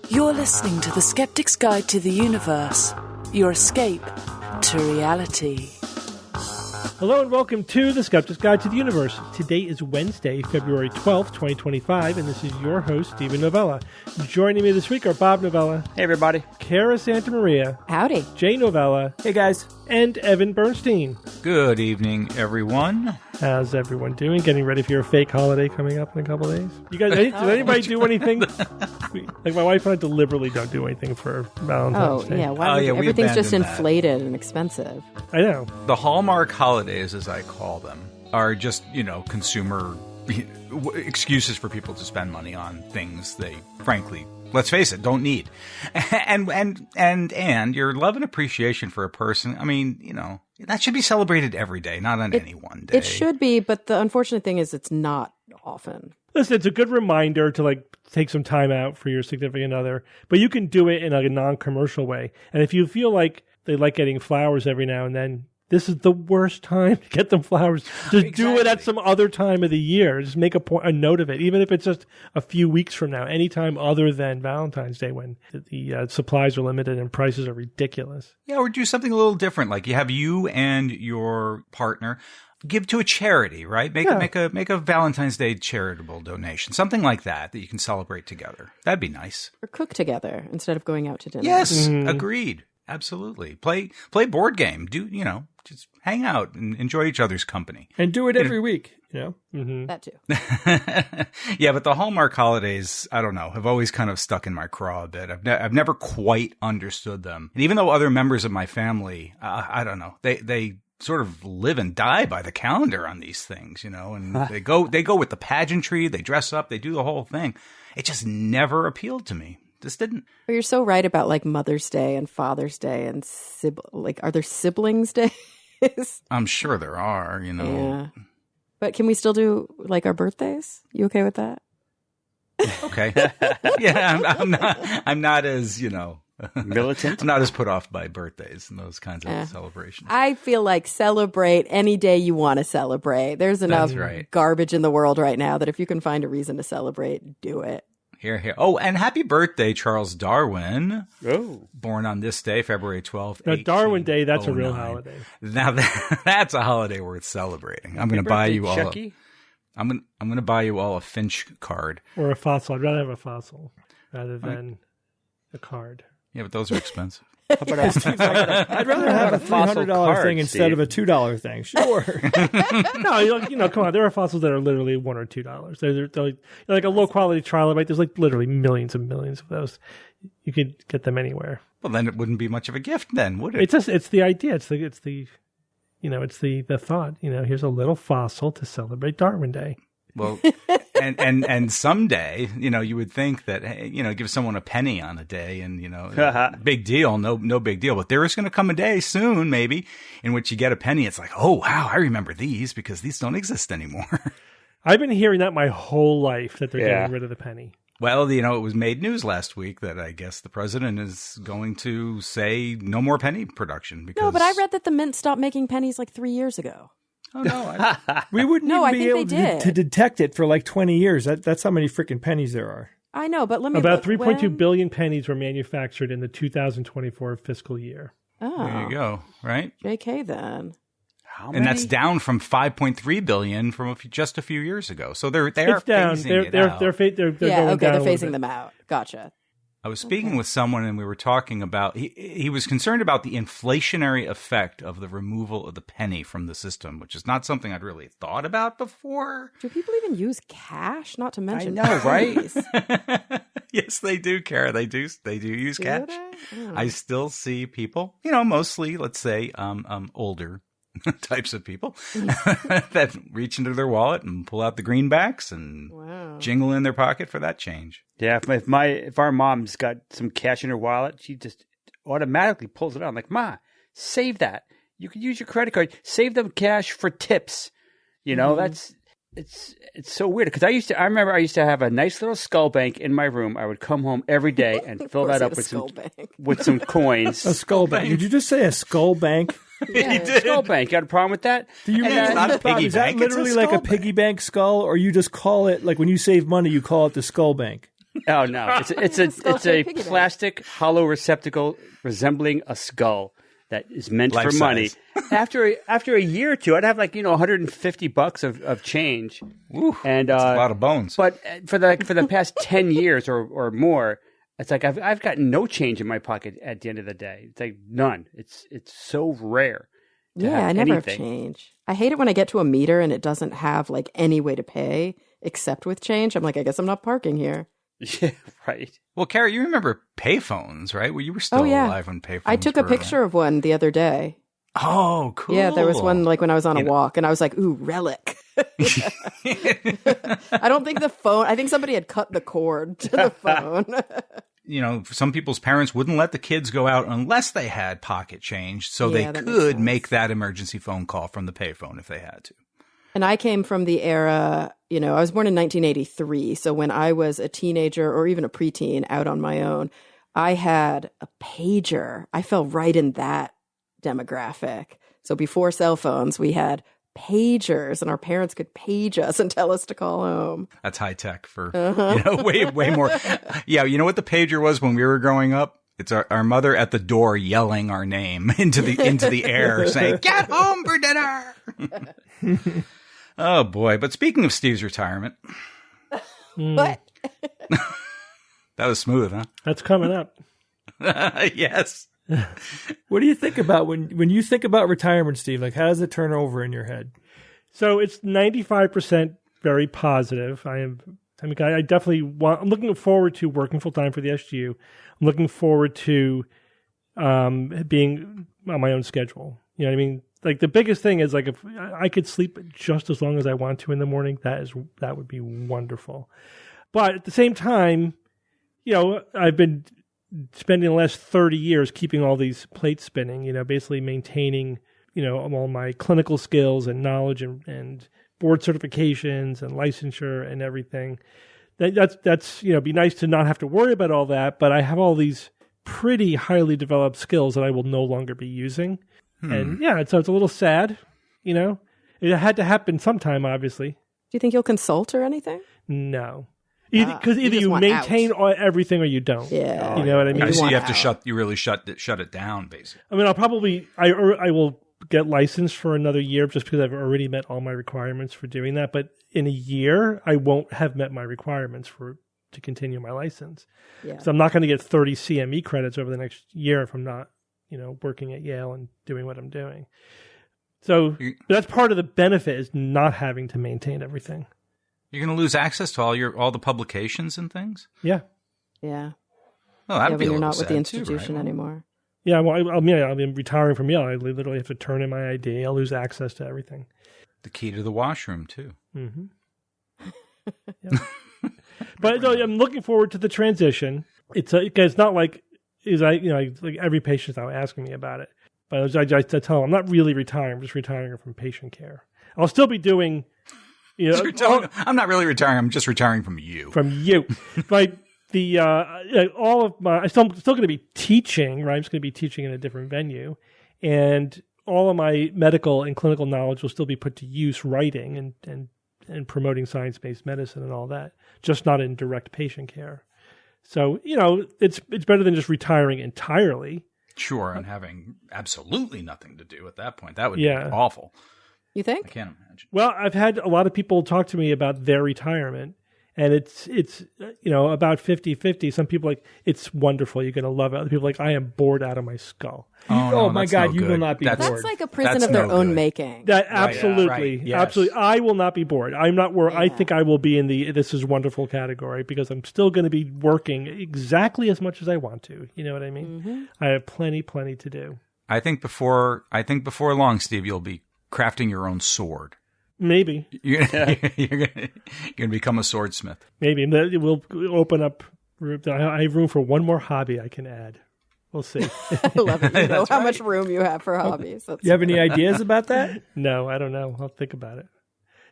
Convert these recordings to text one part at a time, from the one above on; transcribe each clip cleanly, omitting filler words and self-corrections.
You're listening to the Skeptic's Guide to the Universe, your escape to reality. Hello and welcome to the Skeptic's Guide to the Universe. Today is Wednesday, February 12th, 2025, and this is your host, Stephen Novella. Joining me this week are Bob Novella. Hey, everybody. Kara Santamaria. Howdy. Jay Novella. Hey, guys. And Evan Bernstein. Good evening, everyone. How's everyone doing? Getting ready for your fake holiday coming up in a couple days? You guys, did anybody do anything? Like my wife and I deliberately don't do anything for Valentine's Day. Yeah. Why everything's just inflated and expensive. I know. The Hallmark holidays, as I call them, are just, consumer excuses for people to spend money on things they, frankly, let's face it, don't need. And your love and appreciation for a person, I mean, that should be celebrated every day, not on any one day. It should be, but the unfortunate thing is it's not often. Listen, it's a good reminder to take some time out for your significant other, but you can do it in a non-commercial way. And if you feel like they like getting flowers every now and then, this is the worst time to get them flowers. Just do it at some other time of the year. Just make a note of it, even if it's just a few weeks from now, anytime other than Valentine's Day when the supplies are limited and prices are ridiculous. Yeah, or do something a little different. Like you have you and your partner give to a charity, right? Make a Valentine's Day charitable donation, something like that you can celebrate together. That'd be nice. Or cook together instead of going out to dinner. Yes, agreed. Absolutely. Play board game. Just hang out and enjoy each other's company. And do it every week, That too. Yeah, but the Hallmark holidays, I don't know, have always kind of stuck in my craw a bit. I've never quite understood them. And even though other members of my family, I don't know, they sort of live and die by the calendar on these things, and they go with the pageantry, they dress up, they do the whole thing. It just never appealed to me. Just didn't. But you're so right about Mother's Day and Father's Day and are there siblings days? I'm sure there are, Yeah. But can we still do our birthdays? You okay with that? Okay. Yeah, I'm not as, militant. I'm not as put off by birthdays and those kinds of celebrations. I feel like celebrate any day you want to celebrate. There's enough garbage in the world right now that if you can find a reason to celebrate, do it. Here. Oh, and happy birthday, Charles Darwin. Oh. Born on this day, February 12th. Now, Darwin Day, that's a real holiday. Now, that's a holiday worth celebrating. I'm going to buy you all I'm going to buy you all a Finch card. Or a fossil. I'd rather have a fossil rather than a card. Yeah, but those are expensive. I'd rather have a $300 thing instead of a $2 thing. Sure. No, come on. There are fossils that are literally $1 or $2. They're like a low quality trilobite. There's literally millions and millions of those. You could get them anywhere. Well, then it wouldn't be much of a gift, then, would it? It's the idea. It's the thought. Here's a little fossil to celebrate Darwin Day. Well, and someday, you would think that, hey, give someone a penny on a day and, big deal, no big deal. But there is going to come a day soon, maybe, in which you get a penny. It's like, oh, wow, I remember these because these don't exist anymore. I've been hearing that my whole life, that they're getting rid of the penny. Well, it was made news last week that I guess the president is going to say no more penny production. Because... No, but I read that the mint stopped making pennies 3 years ago. Oh, no. We wouldn't even be able to detect it for 20 years. That's how many freaking pennies there are. I know, but let me About 3.2 billion pennies were manufactured in the 2024 fiscal year. Oh. There you go, right? JK then. How many? And that's down from 5.3 billion from just a few years ago. So they're it's down. Phasing They're out. going down. They're phasing them out. Gotcha. I was speaking with someone and we were talking about, he was concerned about the inflationary effect of the removal of the penny from the system, which is not something I'd really thought about before. Do people even use cash? Not to mention I know, right? Yes, they do, Kara. They do use cash. I still see people, mostly, let's say, older types of people that reach into their wallet and pull out the greenbacks and jingle in their pocket for that change. Yeah, if our mom's got some cash in her wallet, she just automatically pulls it out. I'm like, Ma, save that. You could use your credit card. Save them cash for tips. That's it's so weird because I remember I used to have a nice little skull bank in my room. I would come home every day and fill that up with some coins. A skull bank. Did you just say a skull bank? Yeah, he did. Skull bank. You got a problem with that? Do you mean it's not a piggy is that bank? literally like a piggy bank skull, or you just call it, like when you save money, you call it the skull bank? Oh no, it's a Skull-shaped piggy bank. plastic hollow receptacle resembling a skull that is meant Life for money. size. After a year or two, I'd have like $150 of change, and That's a lot of bones. But for the past 10 years or more, it's like I've got no change in my pocket at the end of the day. It's like none. It's so rare. Yeah, I never have anything. change. I hate it when I get to a meter and it doesn't have like any way to pay except with change. I'm like, I guess I'm not parking here. Yeah, right. Well, Carrie, you remember payphones, right? Well, you were still alive when payphones I took a were picture of one the other day. Oh, cool. Yeah, there was one like when I was on a walk and I was like, ooh, relic. I don't think I think somebody had cut the cord to the phone. Some people's parents wouldn't let the kids go out unless they had pocket change, so Yeah, they that makes could sense. make that emergency phone call from the payphone if they had to. And I came from the era, I was born in 1983. So when I was a teenager or even a preteen out on my own, I had a pager. I fell right in that demographic. So before cell phones, we had pagers and our parents could page us and tell us to call home. That's high tech for, way more. Yeah. You know what the pager was when we were growing up? It's our mother at the door yelling our name into the air saying, "Get home for dinner." Oh boy. But speaking of Steve's retirement. What? That was smooth, huh? That's coming up. Yes. What do you think about when you think about retirement, Steve? Like, how does it turn over in your head? So it's 95% very positive. I definitely I'm looking forward to working full time for the SGU. I'm looking forward to being on my own schedule. You know what I mean? Like the biggest thing is like if I could sleep just as long as I want to in the morning, that would be wonderful. But at the same time, I've been spending the last 30 years keeping all these plates spinning, basically maintaining, all my clinical skills and knowledge and board certifications and licensure and everything. That's be nice to not have to worry about all that, but I have all these pretty highly developed skills that I will no longer be using. And so it's a little sad, It had to happen sometime, obviously. Do you think you'll consult or anything? No. Because either just you want maintain out. everything or you don't. Yeah. You know what I mean? So you want have to out. you really shut it down, basically. I mean, I will get licensed for another year just because I've already met all my requirements for doing that. But in a year, I won't have met my requirements to continue my license. Yeah. So I'm not going to get 30 CME credits over the next year if I'm not, working at Yale and doing what I'm doing. So that's part of the benefit is not having to maintain everything. You're going to lose access to all the publications and things? Yeah. Yeah. Oh, that'd be when a you're little not with the sad institution too, right? anymore. Yeah, well, I'll be retiring from Yale. I literally have to turn in my ID. I'll lose access to everything. The key to the washroom, too. Mm-hmm. Yeah. But no, I'm looking forward to the transition. It's not like like every patient's now asking me about it. But I tell them I'm not really retiring. I'm just retiring from patient care. I'll still be doing, I'm not really retiring. I'm just retiring from you. But all of my, I'm still going to be teaching, right? I'm just going to be teaching in a different venue. And all of my medical and clinical knowledge will still be put to use writing and promoting science-based medicine and all that, just not in direct patient care. So, it's better than just retiring entirely. Sure, and having absolutely nothing to do at that point. That would be awful. You I think? can't imagine. Well, I've had a lot of people talk to me about their retirement, and it's about 50-50. Some people like, it's wonderful, you're going to love it. Other people like, I am bored out of my skull. Oh my that's God, no you will good. not be That's- bored. That's like a prison That's of their no own good. making. That absolutely, yes. absolutely. I will not be bored. I'm not worried. I Yeah. think I will be in the "this is wonderful" category because I'm still going to be working exactly as much as I want to. You know what I mean? Mm-hmm. I have plenty to do. I think before long, Steve, you'll be crafting your own sword. Maybe, You're gonna become a swordsmith. maybe we'll open up. I have room for one more hobby I can add. We'll see. I love it. You know how much room you have for hobbies. That's You have any ideas about that? No, I don't know. I'll think about it.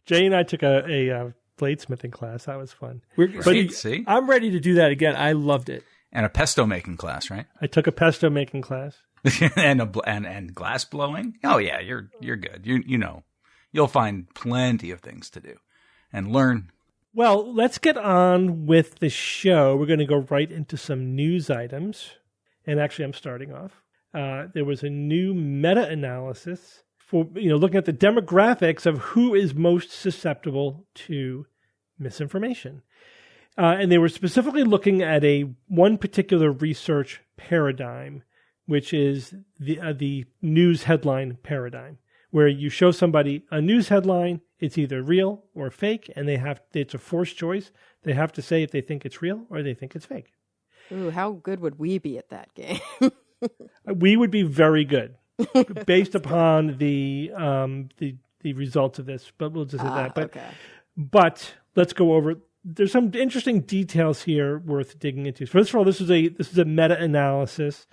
Jay and I took a bladesmithing class. That was fun. See? I'm ready to do that again. I loved it. And a pesto making class, right? I took a pesto making class. and glass blowing. Oh yeah, you're good. You'll find plenty of things to do and learn Well, let's get on with the show. We're going to go right into some news items. And actually, I'm starting off. There was a new meta-analysis for looking at the demographics of who is most susceptible to misinformation. And they were specifically looking at one particular research paradigm, which is the news headline paradigm, where you show somebody a news headline, it's either real or fake, and it's a forced choice. They have to say if they think it's real or they think it's fake. Ooh, how good would we be at that game? We would be very good, based upon the results of this. But we'll just say that. But let's go over. There's some interesting details here worth digging into. First of all, this is a meta-analysis.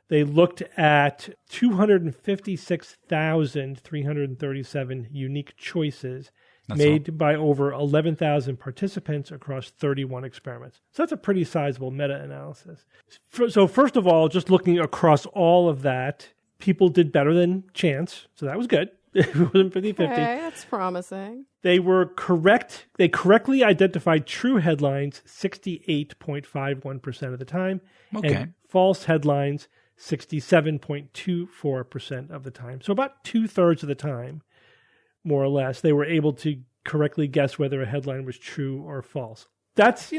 They looked at 256,337 unique choices made by over 11,000 participants across 31 experiments. So that's a pretty sizable meta-analysis. So first of all, just looking across all of that, people did better than chance. So that was good. It wasn't 50-50. Okay, that's promising. They were correct. They correctly identified true headlines 68.51% of the time, and false headlines 67.24% of the time. So about 2/3 of the time, more or less, they were able to correctly guess whether a headline was true or false. That's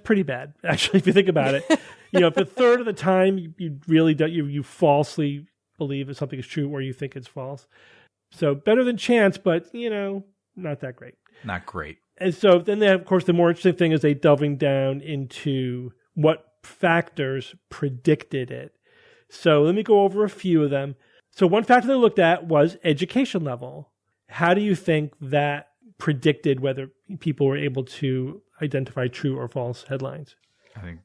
pretty bad, actually, if you think about it. If a third of the time you really don't, you falsely believe that something is true or you think it's false. So better than chance, but, not that great. Not great. And so then, of course, the more interesting thing is they delving down into what factors predicted it. So let me go over a few of them. So one factor they looked at was education level. How do you think that predicted whether people were able to identify true or false headlines? I think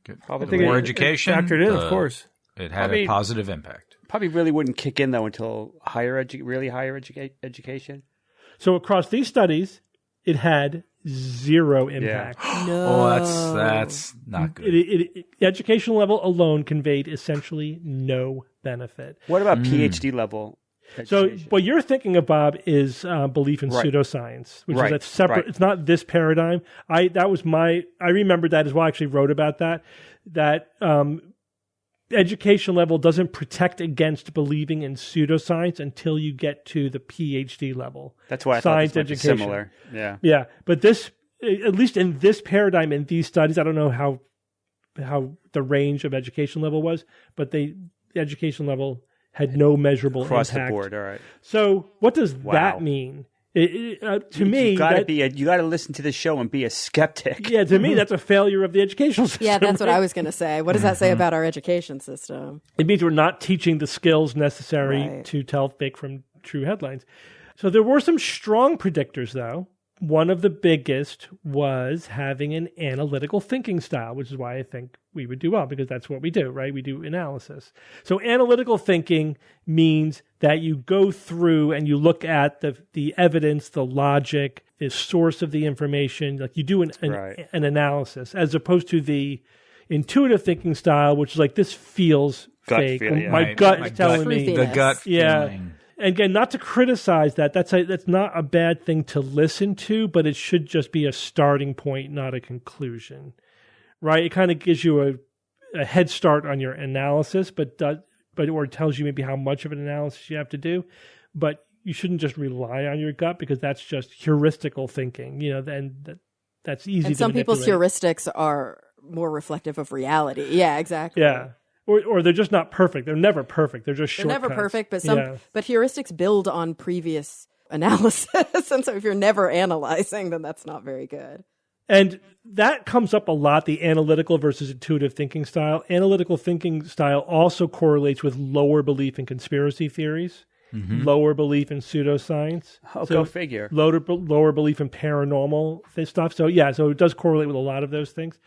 more education factored in, of course. It had a positive impact. Probably really wouldn't kick in, though, until really higher education. So across these studies, it had zero impact. Yeah. No. Oh, that's not good. Education level alone conveyed essentially no benefit. What about PhD level education? So what you're thinking of, Bob, is belief in pseudoscience, which is a separate. Right. It's not this paradigm. I remembered that as well. I actually wrote about that. That education level doesn't protect against believing in pseudoscience until you get to the PhD level. That's why I science thought this might be similar. Yeah. Yeah. But this, at least in this paradigm, in these studies, I don't know how the range of education level was, but the education level had no measurable across impact. The board. All right. So what does that mean? To me, you got to listen to the show and be a skeptic. Yeah, to me, that's a failure of the educational system. Yeah, that's what I was going to say. What does that say about our education system? It means we're not teaching the skills necessary to tell fake from true headlines. So there were some strong predictors, though. One of the biggest was having an analytical thinking style, which is why I think we would do well, because that's what we do, right? We do analysis. So analytical thinking means that you go through and you look at the evidence, the logic, the source of the information, like you do an analysis, as opposed to the intuitive thinking style, which is like, this feels fake. My gut is telling me. The gut feeling. Again, not to criticize that. That's not a bad thing to listen to, but it should just be a starting point, not a conclusion, right? It kind of gives you a head start on your analysis, or tells you maybe how much of an analysis you have to do. But you shouldn't just rely on your gut, because that's just heuristical thinking. Then that's easy. And to some people's manipulate. heuristics are more reflective of reality. Yeah, exactly. Yeah. Or they're just not perfect. They're never perfect. They're just shortcuts. They're never perfect, but but heuristics build on previous analysis. And so if you're never analyzing, then that's not very good. And that comes up a lot, the analytical versus intuitive thinking style. Analytical thinking style also correlates with lower belief in conspiracy theories, lower belief in pseudoscience. Oh, go figure. Lower belief in paranormal stuff. So it does correlate with a lot of those things.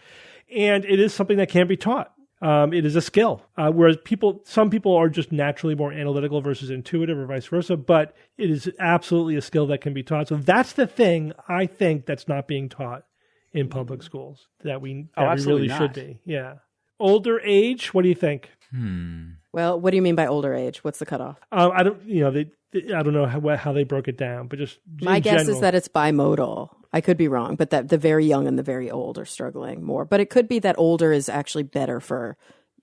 And it is something that can be taught. It is a skill, whereas some people are just naturally more analytical versus intuitive, or vice versa. But it is absolutely a skill that can be taught. So that's the thing I think that's not being taught in public schools that we really should be. Yeah. Older age. What do you think? Well, what do you mean by older age? What's the cutoff? I don't. I don't know how they broke it down, but just my guess is that it's bimodal. I could be wrong, but that the very young and the very old are struggling more. But it could be that older is actually better for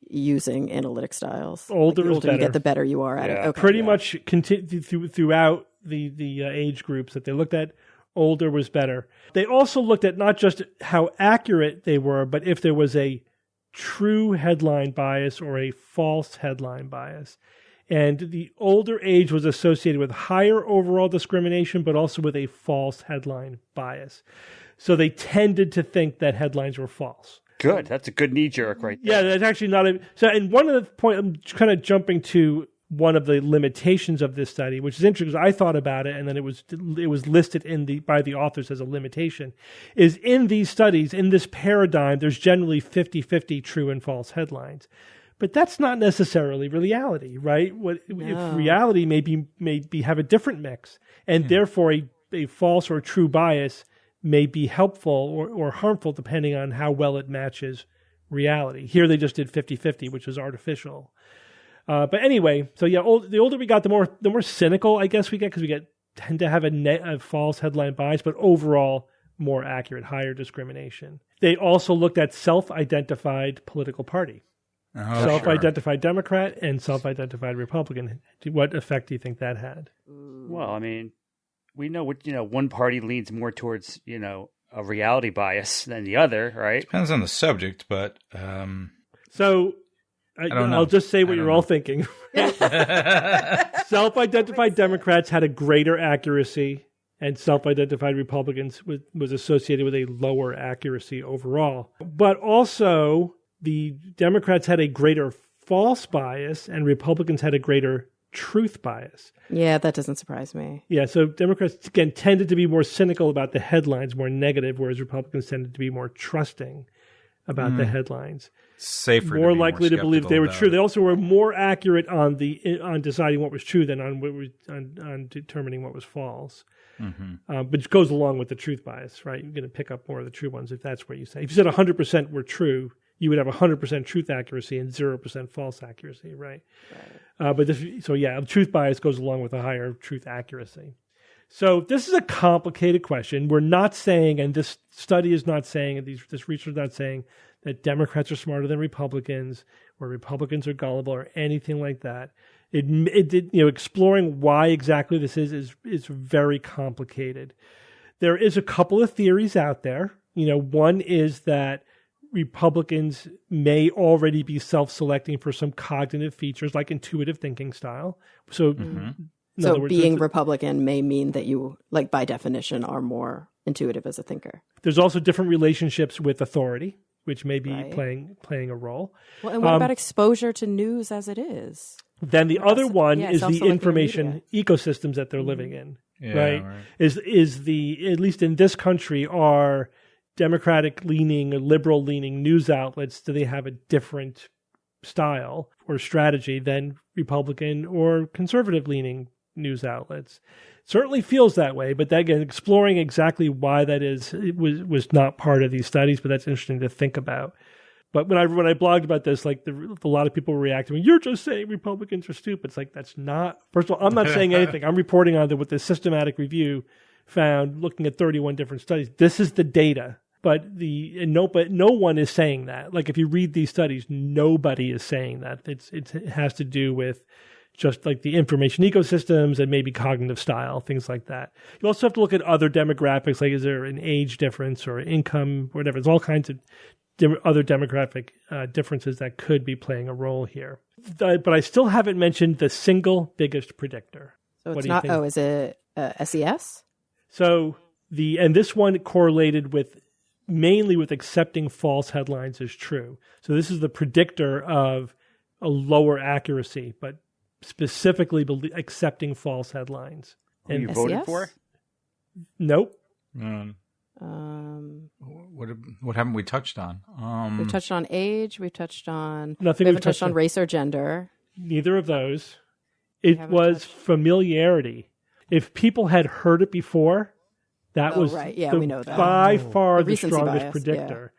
using analytic styles. Older the is older better. you get, the better you are at it. Okay. Pretty much throughout the age groups that they looked at, older was better. They also looked at not just how accurate they were, but if there was a true headline bias or a false headline bias. And the older age was associated with higher overall discrimination, but also with a false headline bias. So they tended to think that headlines were false. Good. That's a good knee jerk right there. Yeah, that's actually not a... So, and one of the point, I'm kind of jumping to one of the limitations of this study, which is interesting because I thought about it and then it was listed by the authors as a limitation, is in these studies, in this paradigm, there's generally 50-50 true and false headlines. But that's not necessarily reality, right? If reality may have a different mix, and therefore a false or true bias may be helpful or harmful depending on how well it matches reality. Here they just did 50-50, which is artificial. But anyway, so yeah, the older we got, the more cynical I guess we get because we tend to have a false headline bias, but overall more accurate, higher discrimination. They also looked at self-identified political party. Oh, Self-identified Democrat and self-identified Republican. What effect do you think that had? Well, I mean, we know what one party leans more towards a reality bias than the other, right? Depends on the subject, but so I'll just say what you're all thinking. Self-identified Democrats had a greater accuracy, and self-identified Republicans was associated with a lower accuracy overall. But also, the Democrats had a greater false bias, and Republicans had a greater truth bias. Yeah, that doesn't surprise me. Yeah, so Democrats, again, tended to be more cynical about the headlines, more negative, whereas Republicans tended to be more trusting about the headlines. Safer, more likely to believe they were true. It. They also were more accurate on deciding what was true than on determining what was false. But it goes along with the truth bias, right? You're going to pick up more of the true ones if that's what you say. If you said 100% were true, you would have 100% truth accuracy and 0% false accuracy, right? Truth bias goes along with a higher truth accuracy. So this is a complicated question. We're not saying, and this study is not saying, and this research is not saying that Democrats are smarter than Republicans, or Republicans are gullible, or anything like that. Exploring why exactly this is very complicated. There is a couple of theories out there. One is that Republicans may already be self-selecting for some cognitive features like intuitive thinking style. So, in other words, being Republican may mean that you, like by definition, are more intuitive as a thinker. There's also different relationships with authority, which may be playing a role. Well, and what about exposure to news as it is? Then the other one is the information ecosystems that they're living in, right? Is at least in this country, are Democratic-leaning or liberal-leaning news outlets, do they have a different style or strategy than Republican or conservative-leaning news outlets? Certainly feels that way, but again, exploring exactly why that is, it was not part of these studies, but that's interesting to think about. But when I blogged about this, like a lot of people were reacting, you're just saying Republicans are stupid. It's like, that's not, first of all, I'm not saying anything. I'm reporting on what the systematic review found, looking at 31 different studies. This is the data. But no one is saying that. Like if you read these studies, nobody is saying that. It has to do with just like the information ecosystems and maybe cognitive style, things like that. You also have to look at other demographics, like is there an age difference or income, whatever. There's all kinds of other demographic differences that could be playing a role here. But I still haven't mentioned the single biggest predictor. So it's not. Oh, is it SES? So this one correlated mainly with accepting false headlines as true. So this is the predictor of a lower accuracy, but specifically accepting false headlines. Who you voted for? Nope. What haven't we touched on? We've touched on age. We've touched on nothing. We haven't touched on race or gender. Neither of those. It was familiarity. If people had heard it before, that was we know that. By far the strongest bias, predictor.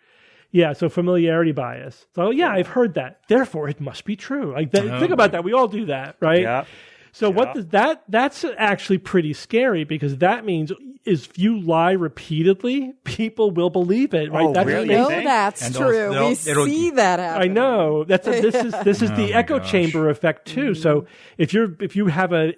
Yeah, so familiarity bias. So I've heard that. Therefore, it must be true. Think about that. We all do that, right? Yeah. So what does that's actually pretty scary, because that means if you lie repeatedly, people will believe it, right? Oh, That's really? No, think? that's And true. they'll- We it'll- see that happen. I know. This is Oh the my echo gosh. chamber effect too. So if you have a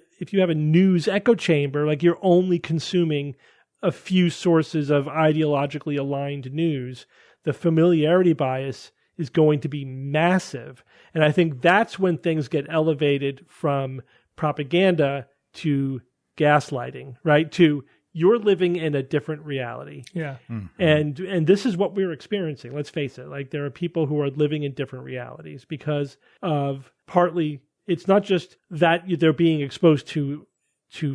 news echo chamber, like you're only consuming a few sources of ideologically aligned news, the familiarity bias is going to be massive. And I think that's when things get elevated from propaganda to gaslighting, right? To you're living in a different reality. Yeah. And this is what we're experiencing. Let's face it. Like, there are people who are living in different realities because of, partly, it's not just that they're being exposed to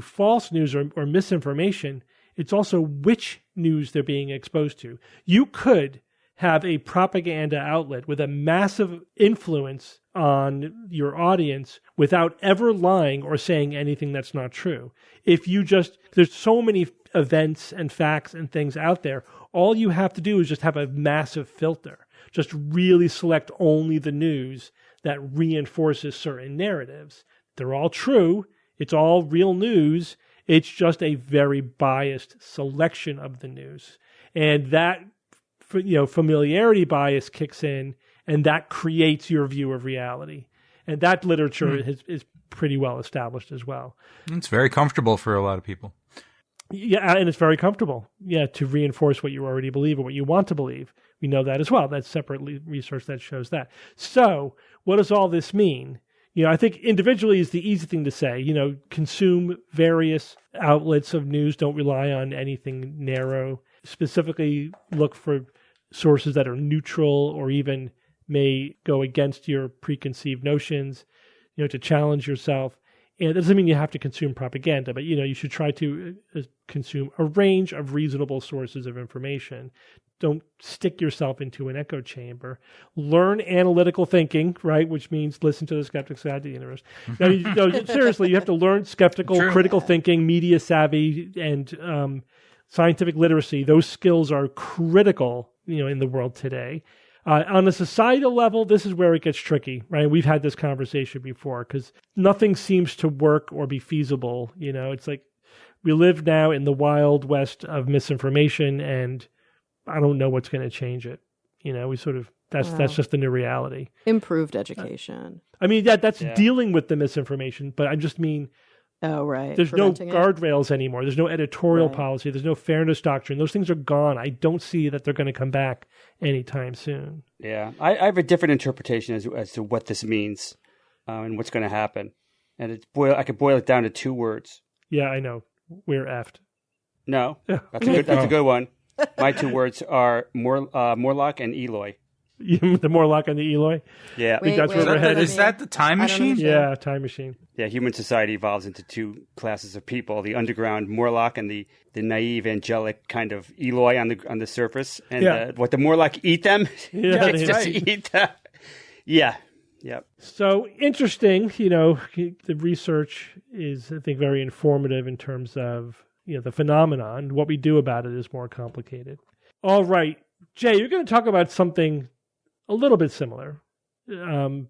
false news or misinformation. It's also which news they're being exposed to. You could have a propaganda outlet with a massive influence on your audience without ever lying or saying anything that's not true. If you there's so many events and facts and things out there, all you have to do is just have a massive filter. Just really select only the news that reinforces certain narratives. They're all true. It's all real news. It's just a very biased selection of the news. And that, familiarity bias kicks in, and that creates your view of reality. And that literature is pretty well established as well. It's very comfortable for a lot of people. Yeah, and it's very comfortable, to reinforce what you already believe or what you want to believe. We know that as well. That's separate research that shows that. So what does all this mean? I think individually is the easy thing to say. Consume various outlets of news. Don't rely on anything narrow. Specifically, look for sources that are neutral or even may go against your preconceived notions, to challenge yourself. And that doesn't mean you have to consume propaganda, but, you should try to consume a range of reasonable sources of information. Don't stick yourself into an echo chamber. Learn analytical thinking, right? Which means listen to the Skeptics Guide to the Universe. No, seriously, you have to learn skeptical, critical thinking, media savvy, and scientific literacy. Those skills are critical, in the world today. On a societal level, this is where it gets tricky, right? We've had this conversation before because nothing seems to work or be feasible. It's like we live now in the wild west of misinformation, and I don't know what's going to change it. We sort of, that's just the new reality. Improved education. I mean, that's dealing with the misinformation, but I just mean, oh, right. there's no Preventing it. guardrails anymore. There's no editorial Right. policy. There's no fairness doctrine. Those things are gone. I don't see that they're going to come back anytime soon. Yeah, I have a different interpretation as to what this means and what's going to happen. And I could boil it down to two words. Yeah, I know. We're effed. No, that's a good one. My two words are Morlock and Eloy. The Morlock and the Eloy. Yeah. I think that's where we're headed. Is that the time I don't machine? understand. Yeah, time machine. Yeah, human society evolves into two classes of people: the underground Morlock and the naive, angelic kind of Eloy on the surface. And what the Morlock eat them? Yeah, It's just right. eat them. Yeah. Yep. So interesting, the research is, I think, very informative in terms of, the phenomenon. What we do about it is more complicated. All right, Jay, you're going to talk about something a little bit similar.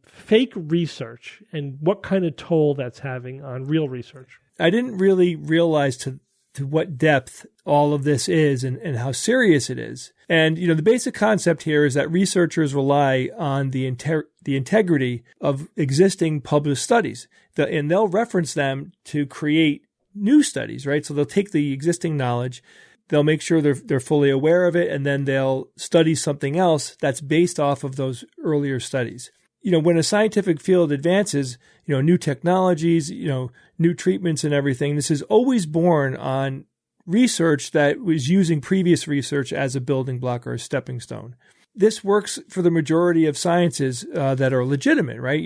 Fake research and what kind of toll that's having on real research. I didn't really realize to what depth all of this is and how serious it is. And, the basic concept here is that researchers rely on the integrity of existing published studies. And they'll reference them to create new studies, right? So they'll take the existing knowledge, they'll make sure they're fully aware of it, and then they'll study something else that's based off of those earlier studies. When a scientific field advances, new technologies, new treatments and everything, this is always born on research that was using previous research as a building block or a stepping stone. This works for the majority of sciences that are legitimate, right?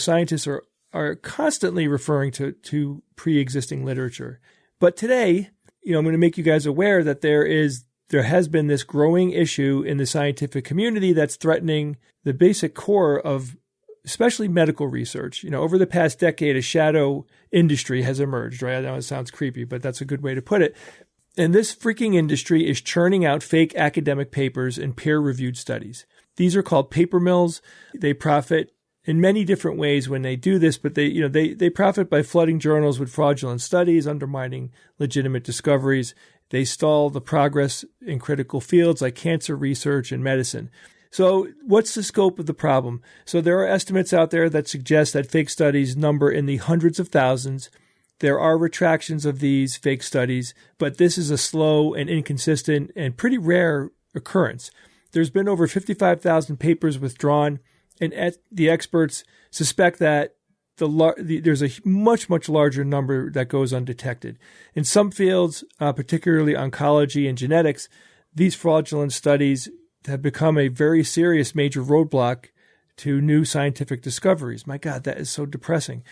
Scientists are constantly referring to pre-existing literature. But today, I'm going to make you guys aware that there has been this growing issue in the scientific community that's threatening the basic core of especially medical research. Over the past decade, a shadow industry has emerged, right? I know it sounds creepy, but that's a good way to put it. And this freaking industry is churning out fake academic papers and peer-reviewed studies. These are called paper mills. They profit in many different ways when they do this, but they profit by flooding journals with fraudulent studies, undermining legitimate discoveries. They stall the progress in critical fields like cancer research and medicine. So what's the scope of the problem? So there are estimates out there that suggest that fake studies number in the hundreds of thousands. There are retractions of these fake studies, but this is a slow and inconsistent and pretty rare occurrence. There's been over 55,000 papers withdrawn, and the experts suspect that there's a much, much larger number that goes undetected. In some fields, particularly oncology and genetics, these fraudulent studies have become a very serious major roadblock to new scientific discoveries. My God, that is so depressing.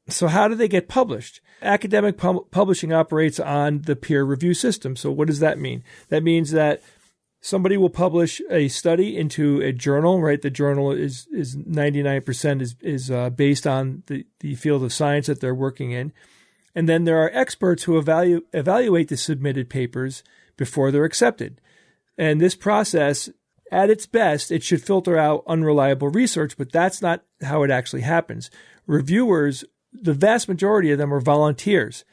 So how do they get published? Academic publishing operates on the peer review system. So what does that mean? That means that somebody will publish a study into a journal, right? The journal is 99% is based on the field of science that they're working in. And then there are experts who evaluate the submitted papers before they're accepted. And this process, at its best, it should filter out unreliable research, but that's not how it actually happens. Reviewers, the vast majority of them are volunteers,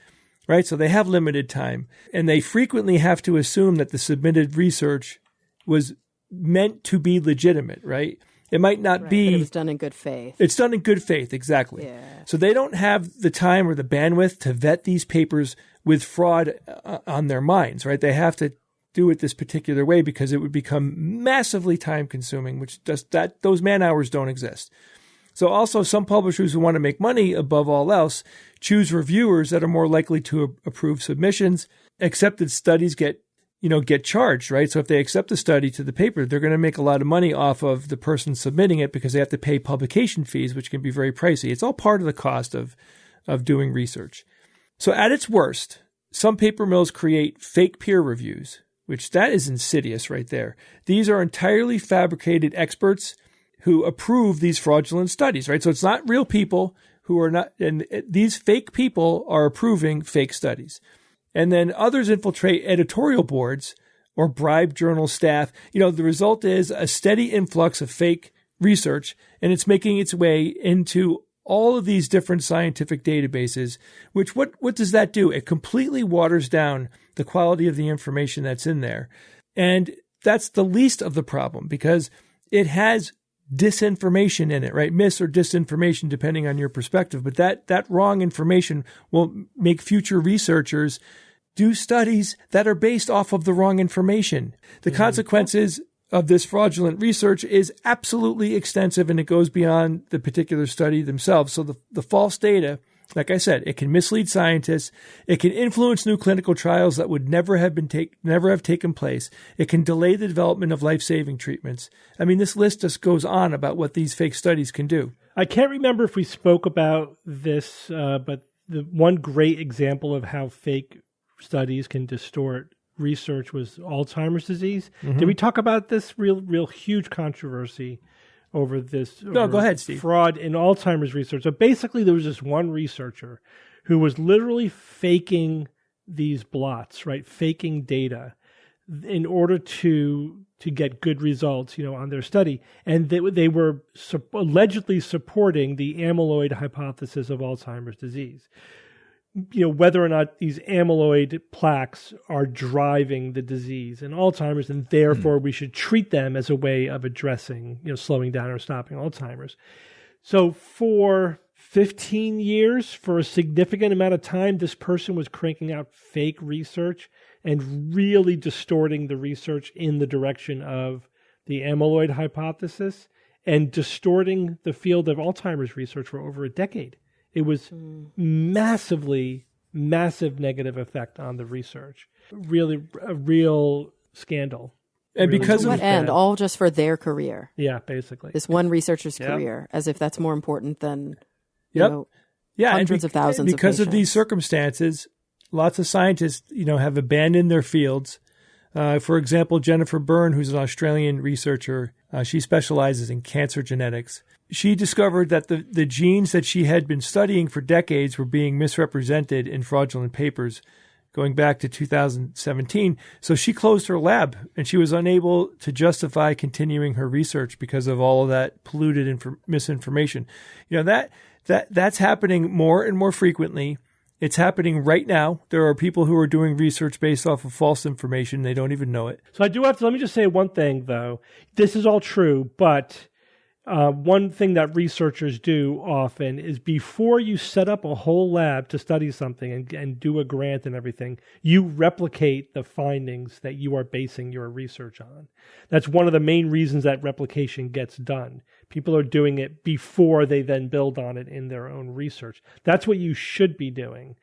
right? So they have limited time, and they frequently have to assume that the submitted research was meant to be legitimate, right? It might not be. But it was done in good faith. It's done in good faith, exactly. Yeah. So they don't have the time or the bandwidth to vet these papers with fraud on their minds, right? They have to do it this particular way because it would become massively time consuming, which those man hours don't exist. So also some publishers who want to make money above all else choose reviewers that are more likely to approve submissions. Accepted studies get charged, right? So if they accept the study to the paper, they're going to make a lot of money off of the person submitting it because they have to pay publication fees, which can be very pricey. It's all part of the cost of doing research. So at its worst, some paper mills create fake peer reviews, which that is insidious right there. These are entirely fabricated experts who approve these fraudulent studies, right? So it's not real people who are not, and these fake people are approving fake studies. And then others infiltrate editorial boards or bribe journal staff. The result is a steady influx of fake research, and it's making its way into all of these different scientific databases, which what does that do? It completely waters down the quality of the information that's in there. And that's the least of the problem because it has disinformation in it, right? Mis or disinformation, depending on your perspective. But that wrong information will make future researchers do studies that are based off of the wrong information. The consequences of this fraudulent research is absolutely extensive, and it goes beyond the particular study themselves. So the false data, like I said, it can mislead scientists. It can influence new clinical trials that would never have taken place. It can delay the development of life-saving treatments. I mean, this list just goes on about what these fake studies can do. I can't remember if we spoke about this, but the one great example of how fake studies can distort research was Alzheimer's disease. Mm-hmm. Did we talk about this real huge controversy over this? No, go ahead, Steve. Fraud in Alzheimer's research. So basically, there was this one researcher who was literally faking these blots, right? Faking data in order to get good results, on their study. And they were allegedly supporting the amyloid hypothesis of Alzheimer's disease. Whether or not these amyloid plaques are driving the disease in Alzheimer's, and therefore we should treat them as a way of addressing, slowing down or stopping Alzheimer's. So for 15 years, for a significant amount of time, this person was cranking out fake research and really distorting the research in the direction of the amyloid hypothesis and distorting the field of Alzheimer's research for over a decade. It was massive negative effect on the research. Really, a real scandal. And really because to what end? All just for their career. Yeah, basically. This one researcher's career, as if that's more important than hundreds of thousands of because patients. of these circumstances, lots of scientists, have abandoned their fields. For example, Jennifer Byrne, who's an Australian researcher, she specializes in cancer genetics. She discovered that the genes that she had been studying for decades were being misrepresented in fraudulent papers going back to 2017. So she closed her lab and she was unable to justify continuing her research because of all of that polluted misinformation. That's happening more and more frequently. It's happening right now. There are people who are doing research based off of false information. They don't even know it. So I do have to, let me just say one thing, though. This is all true, but one thing that researchers do often is before you set up a whole lab to study something and do a grant and everything, you replicate the findings that you are basing your research on. That's one of the main reasons that replication gets done. People are doing it before they then build on it in their own research. That's what you should be doing,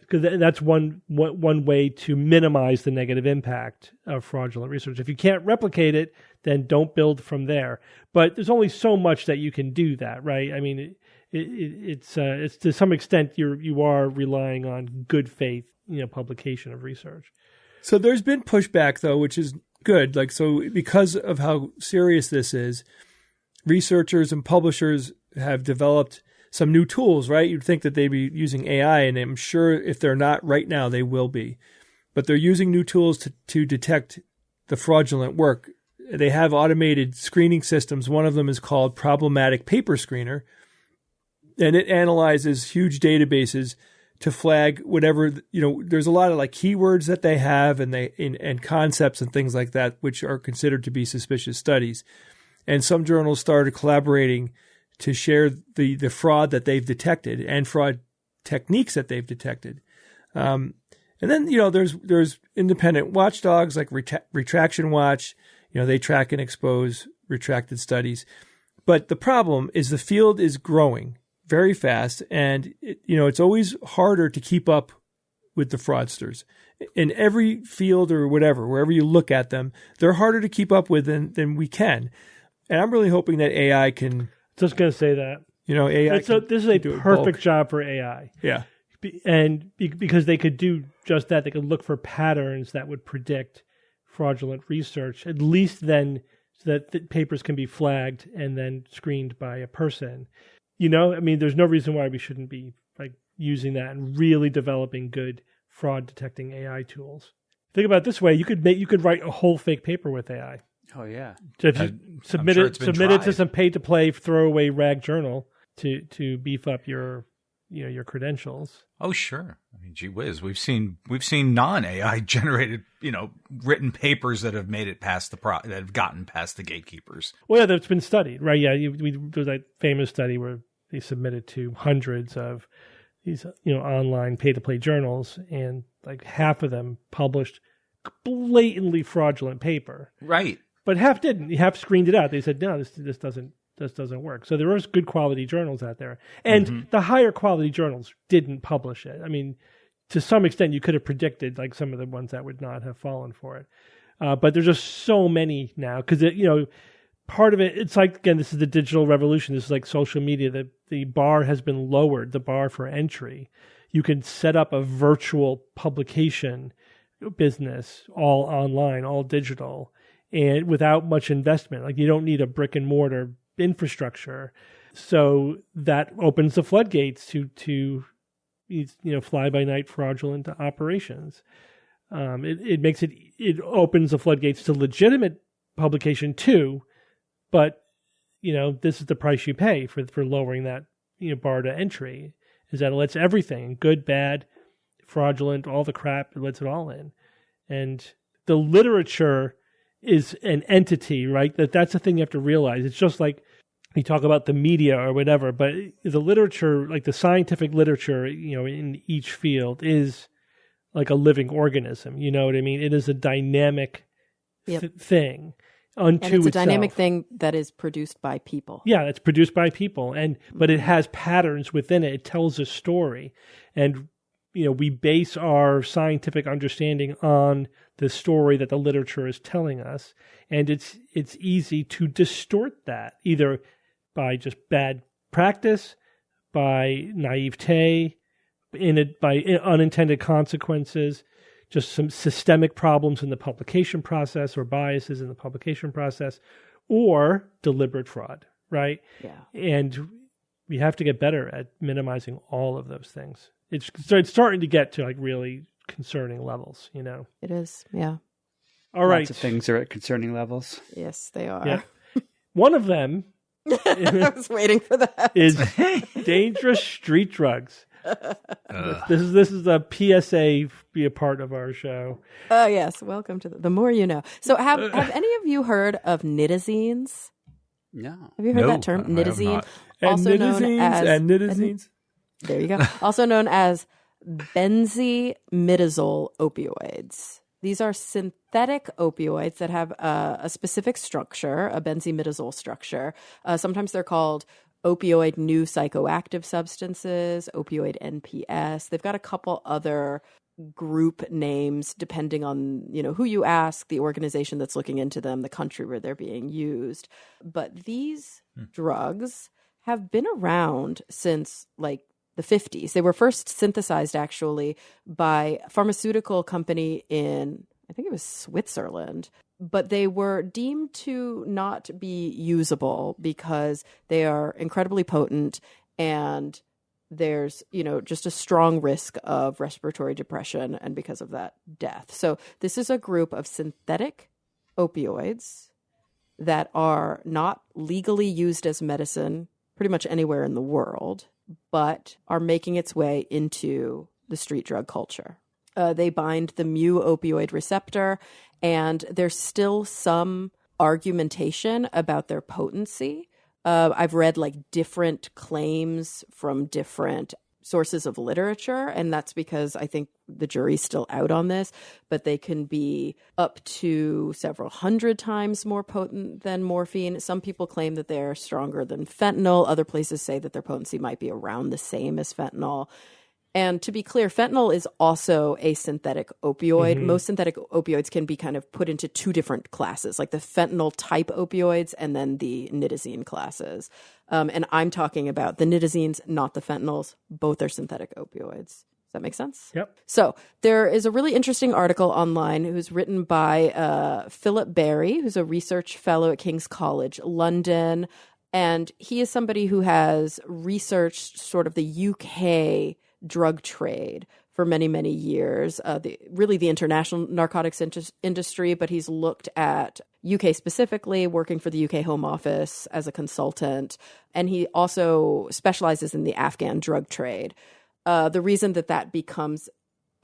because that's one way to minimize the negative impact of fraudulent research. If you can't replicate it, then don't build from there. But there's only so much that you can do that, right? I mean, it's to some extent you are relying on good faith, publication of research. So there's been pushback though, which is good. So because of how serious this is, researchers and publishers have developed some new tools, right? You'd think that they'd be using AI, and I'm sure if they're not right now, they will be. But they're using new tools to detect the fraudulent work. They have automated screening systems. One of them is called Problematic Paper Screener, and it analyzes huge databases to flag whatever, there's a lot of keywords that they have and concepts and things like that, which are considered to be suspicious studies. And some journals started collaborating to share the fraud that they've detected and fraud techniques that they've detected. And then, there's independent watchdogs like Retraction Watch. They track and expose retracted studies. But the problem is the field is growing very fast, and it's always harder to keep up with the fraudsters. In every field or whatever, wherever you look at them, they're harder to keep up with than we can. And I'm really hoping that AI can. Just going to say that. AI. This is a perfect job for AI. Yeah. And because they could do just that, they could look for patterns that would predict fraudulent research, at least then, so that the papers can be flagged and then screened by a person. There's no reason why we shouldn't be using that and really developing good fraud detecting AI tools. Think about it this way: you could write a whole fake paper with AI. Oh yeah. So if you submit it to some pay-to-play throwaway rag journal to beef up your credentials. Oh sure. I mean, gee whiz, we've seen non-AI generated written papers that have made it past that have gotten past the gatekeepers. Well, yeah, that's been studied, right? Yeah, there's that famous study where they submitted to hundreds of these online pay-to-play journals, and half of them published blatantly fraudulent paper. Right. But half didn't. Half screened it out. They said, no, this doesn't work. So there are good quality journals out there. And the higher quality journals didn't publish it. I mean, to some extent, you could have predicted some of the ones that would not have fallen for it. But there's just so many now because, part of it, it's again, this is the digital revolution. This is social media. The bar has been lowered, the bar for entry. You can set up a virtual publication business, all online, all digital, and without much investment. You don't need a brick and mortar infrastructure. So that opens the floodgates to fly by night fraudulent operations. It opens the floodgates to legitimate publication too, but this is the price you pay for lowering that bar to entry, is that it lets everything, good, bad, fraudulent, all the crap, it lets it all in. And the literature is an entity, right? That's the thing you have to realize. It's just like we talk about the media or whatever, but the literature, the scientific literature, in each field is like a living organism. You know what I mean? It is a dynamic thing unto itself. And it's a dynamic thing that is produced by people. Yeah, it's produced by people, but it has patterns within it. It tells a story, and we base our scientific understanding on the story that the literature is telling us, and it's easy to distort that either by just bad practice, by naivete, by unintended consequences, just some systemic problems in the publication process or biases in the publication process, or deliberate fraud, right? Yeah. And we have to get better at minimizing all of those things. It's starting to get to really concerning levels, It is, yeah. All right. Lots of things are at concerning levels. Yes, they are. Yeah. One of them I was waiting for that. is dangerous street drugs. This is a PSA, be a part of our show. Oh, yes. Welcome to the more you know. So have any of you heard of nitazines? No. Have you heard that term? I have Nitazine? not. Also known as nitazines. there you go. Also known as benzimidazole opioids. These are synthetic opioids that have a specific structure, a benzimidazole structure. Sometimes they're called opioid new psychoactive substances, opioid NPS. They've got a couple other group names depending on, who you ask, the organization that's looking into them, the country where they're being used. But these drugs have been around since like the 50s. They were first synthesized actually by a pharmaceutical company in, I think it was Switzerland, but they were deemed to not be usable because they are incredibly potent and there's, just a strong risk of respiratory depression and because of that, death. So this is a group of synthetic opioids that are not legally used as medicine pretty much anywhere in the world, but are making its way into the street drug culture. They bind the mu opioid receptor, and there's still some argumentation about their potency. I've read different claims from different sources of literature, and that's because I think the jury's still out on this, but they can be up to several hundred times more potent than morphine. Some people claim that they're stronger than fentanyl. Other places say that their potency might be around the same as fentanyl. And to be clear, fentanyl is also a synthetic opioid. Mm-hmm. Most synthetic opioids can be kind of put into two different classes, like the fentanyl type opioids and then the nitazine classes. And I'm talking about the nitazines, not the fentanyls. Both are synthetic opioids. Does that make sense? Yep. So there is a really interesting article online who's written by Philip Berry, who's a research fellow at King's College London. And he is somebody who has researched sort of the UK drug trade for many, many years, the international narcotics industry, but he's looked at UK specifically, working for the UK Home Office as a consultant, and he also specializes in the Afghan drug trade. The reason that becomes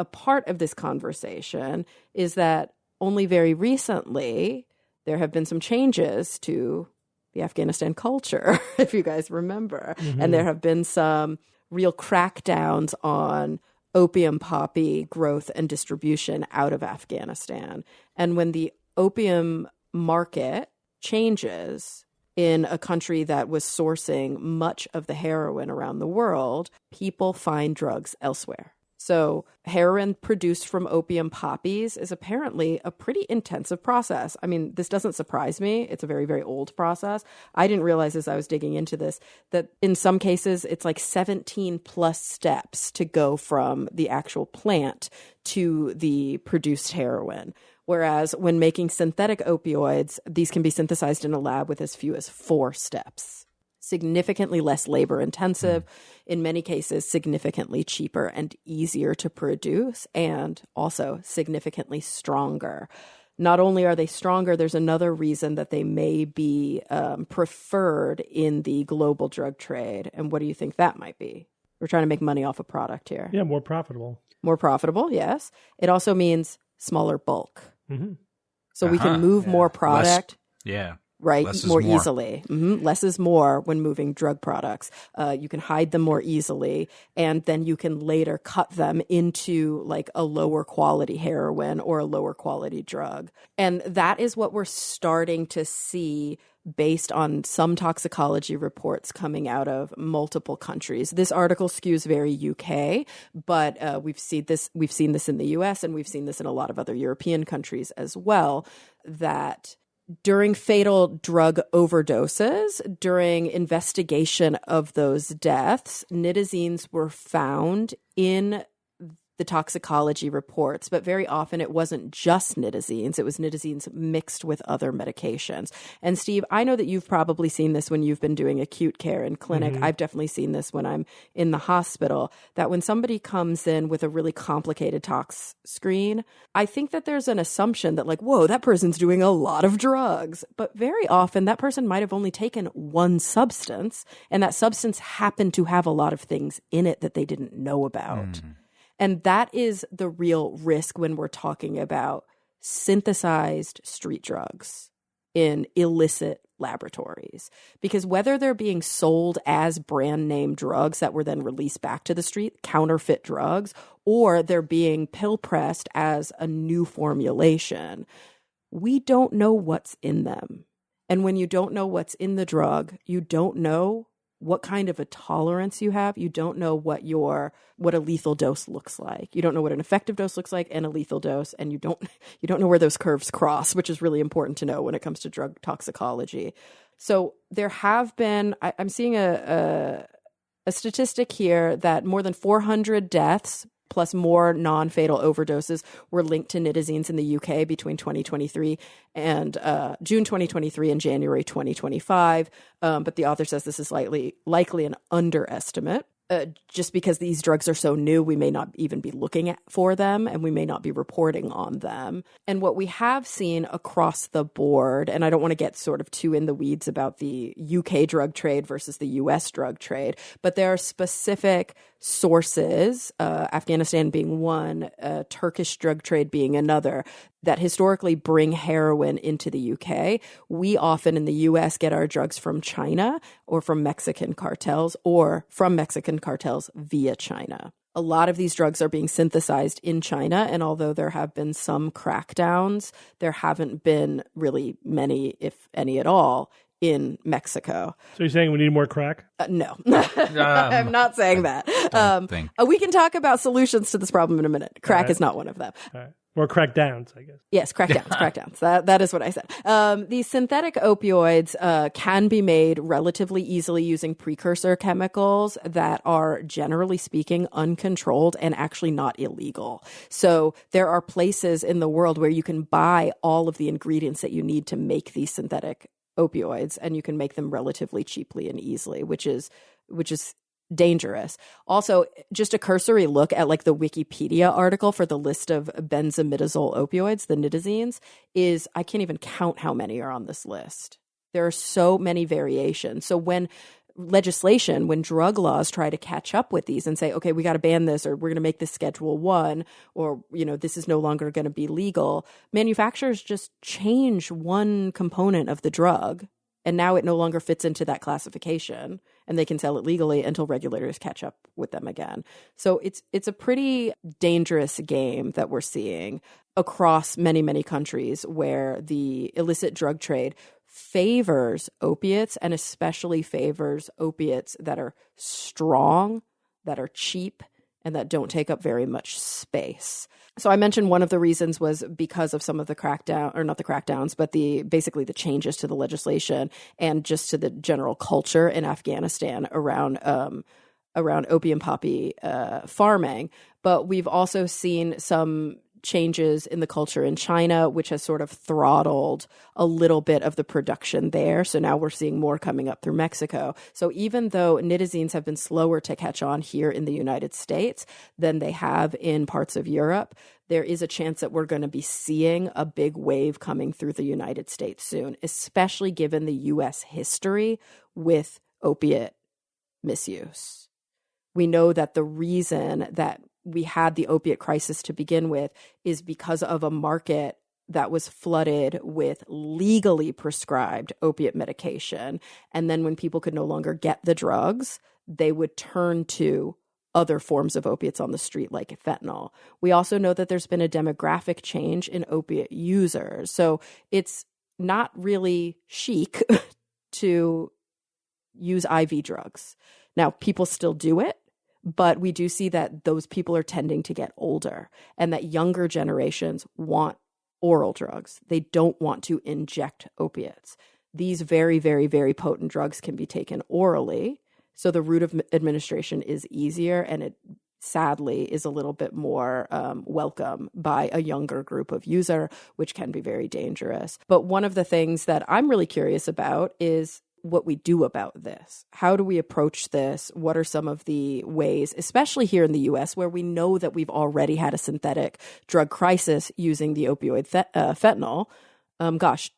a part of this conversation is that only very recently there have been some changes to the Afghanistan culture, if you guys remember, and there have been some real crackdowns on opium poppy growth and distribution out of Afghanistan. And when the opium market changes in a country that was sourcing much of the heroin around the world, people find drugs elsewhere. So heroin produced from opium poppies is apparently a pretty intensive process. I mean, this doesn't surprise me. It's a very, very old process. I didn't realize as I was digging into this that in some cases it's like 17 plus steps to go from the actual plant to the produced heroin. Whereas when making synthetic opioids, these can be synthesized in a lab with as few as 4 steps. Significantly less labor intensive, in many cases significantly cheaper and easier to produce, and also significantly stronger. Not only are they stronger, there's another reason that they may be preferred in the global drug trade. And what do you think that might be? We're trying to make money off a product here. Yeah, more profitable. More profitable, yes. It also means smaller bulk. Mm-hmm. So we can move more product. Right, more easily. Less is more when moving drug products. You can hide them more easily, and then you can later cut them into like a lower quality heroin or a lower quality drug. And that is what we're starting to see based on some toxicology reports coming out of multiple countries. This article skews very UK, but we've seen this in the US, and we've seen this in a lot of other European countries as well, that during fatal drug overdoses, during investigation of those deaths, nitazines were found in the toxicology reports, but very often it wasn't just nitazines. It was nitazines mixed with other medications. And Steve, I know that you've probably seen this when you've been doing acute care in clinic. I've definitely seen this when I'm in the hospital, that when somebody comes in with a really complicated tox screen, I think that there's an assumption that like, whoa, that person's doing a lot of drugs. But very often that person might have only taken one substance, and that substance happened to have a lot of things in it that they didn't know about. And that is the real risk when we're talking about synthesized street drugs in illicit laboratories. Because whether they're being sold as brand name drugs that were then released back to the street, counterfeit drugs, or they're being pill pressed as a new formulation, we don't know what's in them. And when you don't know what's in the drug, you don't know what kind of a tolerance you have. You don't know what a lethal dose looks like. You don't know what an effective dose looks like and a lethal dose, and you don't know where those curves cross, which is really important to know when it comes to drug toxicology. So there have been, I'm seeing a statistic here that more than 400 deaths plus more non-fatal overdoses were linked to nitazines in the UK between 2023 and June 2023 and January 2025. But the author says this is likely an underestimate. Just because these drugs are so new, we may not even be looking for them, and we may not be reporting on them. And what we have seen across the board, and I don't want to get sort of too in the weeds about the UK drug trade versus the US drug trade, but there are specific sources, Afghanistan being one, Turkish drug trade being another, that historically bring heroin into the UK. We often in the US get our drugs from China or from Mexican cartels, or from Mexican cartels via China. A lot of these drugs are being synthesized in China, and although there have been some crackdowns, there haven't been really many, if any at all, in Mexico. So you're saying we need more crack? No, I'm not saying that. We can talk about solutions to this problem in a minute. Crack is not one of them. All right. Or crackdowns, I guess. Yes, crackdowns. That is what I said. These synthetic opioids can be made relatively easily using precursor chemicals that are, generally speaking, uncontrolled and actually not illegal. So there are places in the world where you can buy all of the ingredients that you need to make these synthetic opioids, and you can make them relatively cheaply and easily, which is dangerous. Also, just a cursory look at like the Wikipedia article for the list of benzimidazole opioids, the nitazines, is I can't even count how many are on this list. There are so many variations. So when drug laws try to catch up with these and say, okay, we got to ban this, or we're going to make this Schedule 1, or, this is no longer going to be legal, manufacturers just change one component of the drug, and now it no longer fits into that classification, and they can sell it legally until regulators catch up with them again. So it's a pretty dangerous game that we're seeing across many, many countries where the illicit drug trade favors opiates, and especially favors opiates that are strong, that are cheap, and that don't take up very much space. So I mentioned one of the reasons was because of some of the crackdown, or not the crackdowns, but basically the changes to the legislation and just to the general culture in Afghanistan around opium poppy farming. But we've also seen some changes in the culture in China, which has sort of throttled a little bit of the production there. So now we're seeing more coming up through Mexico. So even though nitazines have been slower to catch on here in the United States than they have in parts of Europe, there is a chance that we're going to be seeing a big wave coming through the United States soon, especially given the U.S. history with opiate misuse. We know that the reason that we had the opiate crisis to begin with is because of a market that was flooded with legally prescribed opiate medication. And then when people could no longer get the drugs, they would turn to other forms of opiates on the street, like fentanyl. We also know that there's been a demographic change in opiate users. So it's not really chic to use IV drugs. Now, people still do it, but we do see that those people are tending to get older, and that younger generations want oral drugs. They don't want to inject opiates. These very, very, very potent drugs can be taken orally. So the route of administration is easier, and sadly is a little bit more welcome by a younger group of user, which can be very dangerous. But one of the things that I'm really curious about is what we do about this. How do we approach this? What are some of the ways, especially here in the US, where we know that we've already had a synthetic drug crisis using the opioid fentanyl?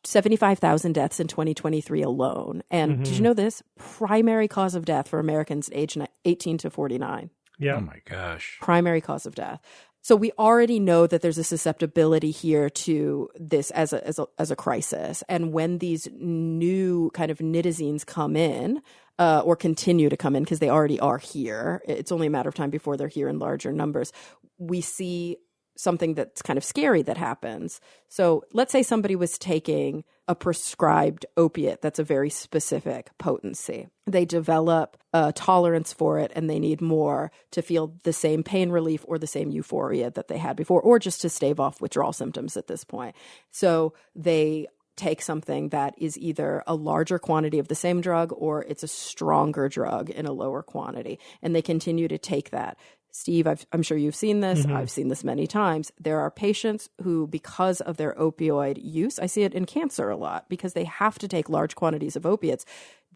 75,000 deaths in 2023 alone. And did you know this? Primary cause of death for Americans aged 18 to 49. Yeah. Oh my gosh. Primary cause of death. So we already know that there's a susceptibility here to this as a crisis. And when these new kind of nitazines come in, or continue to come in, because they already are here, it's only a matter of time before they're here in larger numbers, we see something that's kind of scary that happens. So let's say somebody was taking a prescribed opiate that's a very specific potency. They develop a tolerance for it and they need more to feel the same pain relief or the same euphoria that they had before, or just to stave off withdrawal symptoms at this point. So they take something that is either a larger quantity of the same drug or it's a stronger drug in a lower quantity. And they continue to take that. Steve, I'm sure you've seen this. I've seen this many times. There are patients who, because of their opioid use, I see it in cancer a lot, because they have to take large quantities of opiates.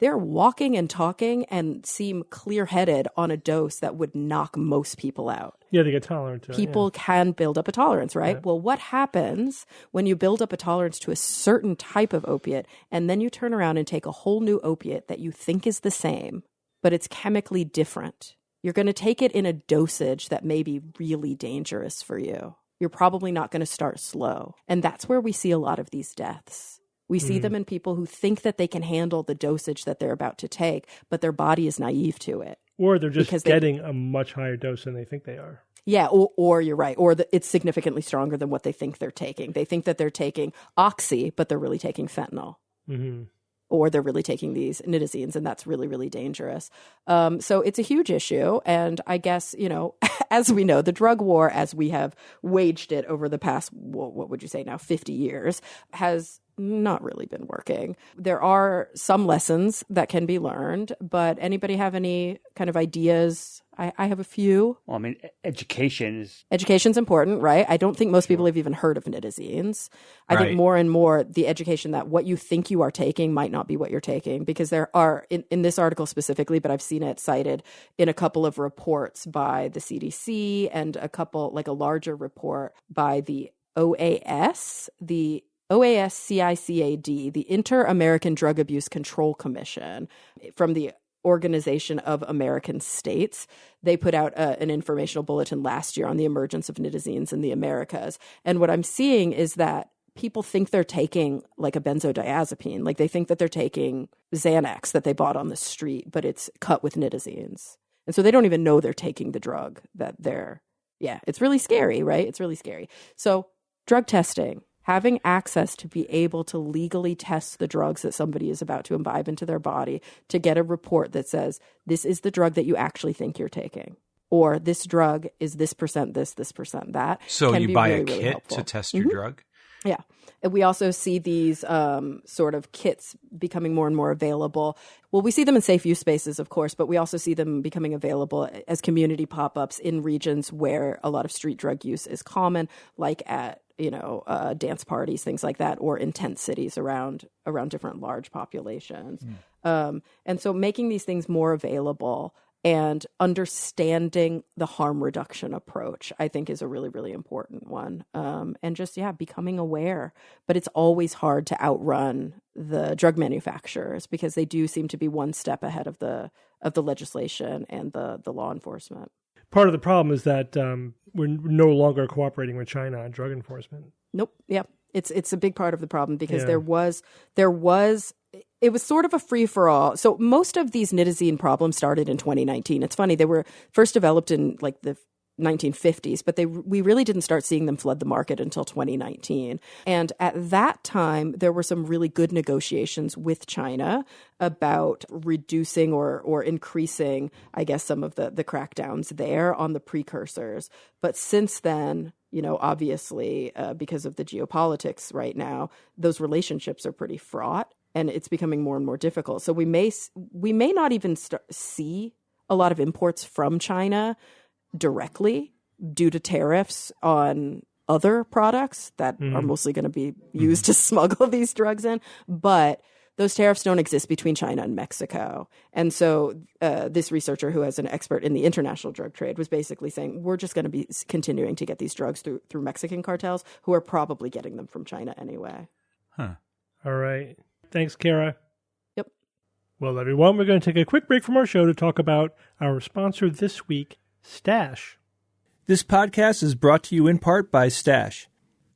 They're walking and talking and seem clear-headed on a dose that would knock most people out. Yeah, they get tolerant to it. People can build up a tolerance, right? Yeah. Well, what happens when you build up a tolerance to a certain type of opiate and then you turn around and take a whole new opiate that you think is the same, but it's chemically different? You're going to take it in a dosage that may be really dangerous for you. You're probably not going to start slow. And that's where we see a lot of these deaths. We see them in people who think that they can handle the dosage that they're about to take, but their body is naive to it. Or they're just getting a much higher dose than they think they are. Yeah, or you're right. Or it's significantly stronger than what they think they're taking. They think that they're taking oxy, but they're really taking fentanyl. Mm-hmm. Or they're really taking these nitazines, and that's really, really dangerous. So it's a huge issue. And I guess, as we know, the drug war, as we have waged it over the past, what would you say now, 50 years, has not really been working. There are some lessons that can be learned, but anybody have any kind of ideas? I have a few. Well, I mean, education's important, right? I don't think most people have even heard of nitazines. I think more and more the education that what you think you are taking might not be what you're taking, because there are, in this article specifically, but I've seen it cited in a couple of reports by the CDC and a couple, like a larger report by the OAS, the OASCICAD, the Inter-American Drug Abuse Control Commission, from the Organization of American States. They put out an informational bulletin last year on the emergence of nitazines in the Americas. And what I'm seeing is that people think they're taking like a benzodiazepine, like they think that they're taking Xanax that they bought on the street, but it's cut with nitazines. And so they don't even know they're taking the drug that it's really scary, right? It's really scary. So drug testing, having access to be able to legally test the drugs that somebody is about to imbibe into their body, to get a report that says, this is the drug that you actually think you're taking, or this drug is this percent this percent that. So you buy a kit really to test your drug? Yeah. And we also see these sort of kits becoming more and more available. Well, we see them in safe use spaces, of course, but we also see them becoming available as community pop-ups in regions where a lot of street drug use is common, like at dance parties, things like that, or in tent cities around different large populations. And so making these things more available and understanding the harm reduction approach, I think, is a really, really important one. And just, becoming aware. But it's always hard to outrun the drug manufacturers, because they do seem to be one step ahead of the legislation and the law enforcement. Part of the problem is that we're no longer cooperating with China on drug enforcement. Nope. Yeah. It's a big part of the problem, because it was sort of a free-for-all. So most of these nitazene problems started in 2019. It's funny, they were first developed in like the 1950s, but we really didn't start seeing them flood the market until 2019. And at that time, there were some really good negotiations with China about reducing or increasing, I guess, some of the crackdowns there on the precursors. But since then, obviously, because of the geopolitics right now, those relationships are pretty fraught, and it's becoming more and more difficult. So we may not even see a lot of imports from China directly due to tariffs on other products that are mostly going to be used to smuggle these drugs in. But those tariffs don't exist between China and Mexico. And so this researcher, who is an expert in the international drug trade, was basically saying, we're just going to be continuing to get these drugs through Mexican cartels, who are probably getting them from China anyway. Huh. All right. Thanks, Kara. Yep. Well, everyone, we're going to take a quick break from our show to talk about our sponsor this week, Stash. This podcast is brought to you in part by Stash.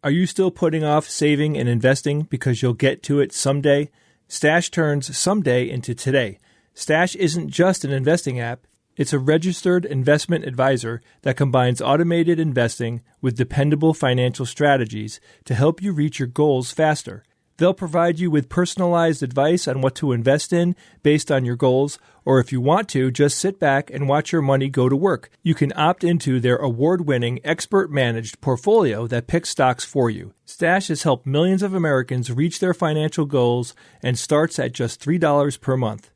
Are you still putting off saving and investing because you'll get to it someday? Stash turns someday into today. Stash isn't just an investing app. It's a registered investment advisor that combines automated investing with dependable financial strategies to help you reach your goals faster. They'll provide you with personalized advice on what to invest in based on your goals, or if you want to, just sit back and watch your money go to work. You can opt into their award-winning, expert-managed portfolio that picks stocks for you. Stash has helped millions of Americans reach their financial goals and starts at just $3 per month.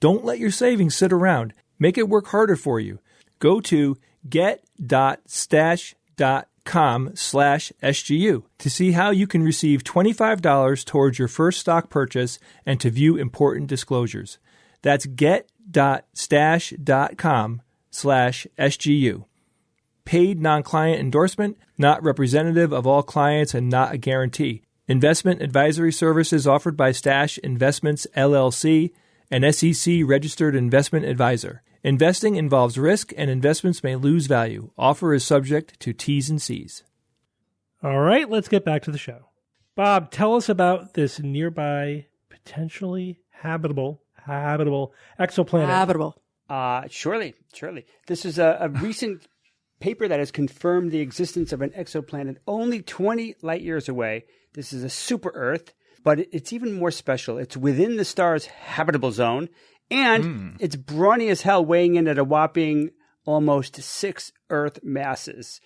Don't let your savings sit around. Make it work harder for you. Go to get.stash.com/SGU to see how you can receive $25 towards your first stock purchase and to view important disclosures. That's get.stash.com/SGU. Paid non-client endorsement, not representative of all clients and not a guarantee. Investment advisory services offered by Stash Investments, LLC, an SEC-registered investment advisor. Investing involves risk, and investments may lose value. Offer is subject to T's and C's. All right, let's get back to the show. Bob, tell us about this nearby, potentially habitable exoplanet. Habitable. Surely. This is a recent paper that has confirmed the existence of an exoplanet only 20 light years away. This is a super Earth, but it's even more special. It's within the star's habitable zone. And it's brawny as hell, weighing in at a whopping almost 6 Earth masses.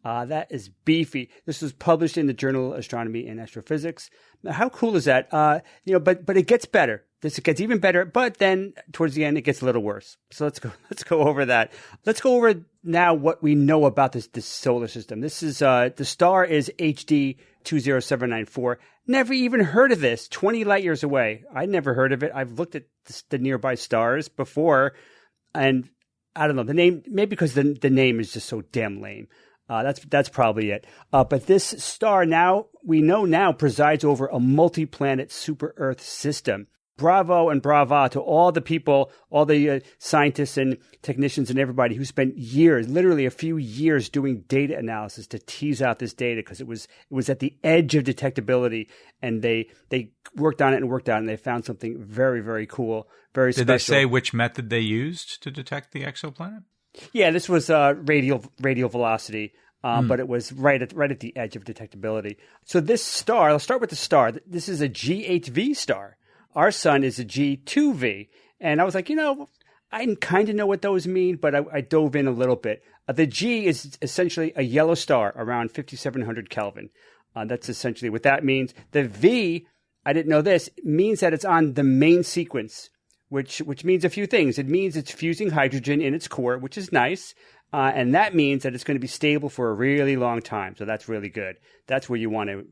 That is beefy. This was published in the journal Astronomy and Astrophysics. Now, how cool is that? But it gets better. This gets even better, but then towards the end it gets a little worse. So let's go over that. Let's go over now what we know about this solar system. This is the star is HD 20794. Never even heard of this. 20 light years away. I never heard of it. I've looked at the nearby stars before, and I don't know the name. Maybe because the name is just so damn lame. That's probably it. But this star we know presides over a multi-planet super Earth system. Bravo and brava to all the people, all the scientists and technicians and everybody who spent years, literally a few years, doing data analysis to tease out this data, because it was at the edge of detectability, and they worked on it and they found something very, very cool, very special. Did they say which method they used to detect the exoplanet? Yeah, this was radial velocity. But it was right at the edge of detectability. So this star, I'll start with the star. This is a G8V star. Our sun is a G2V. And I was like, I kind of know what those mean, but I dove in a little bit. The G is essentially a yellow star around 5,700 Kelvin. That's essentially what that means. The V, I didn't know this, means that it's on the main sequence, which means a few things. It means it's fusing hydrogen in its core, which is nice. And that means that it's going to be stable for a really long time. So that's really good. That's where you want to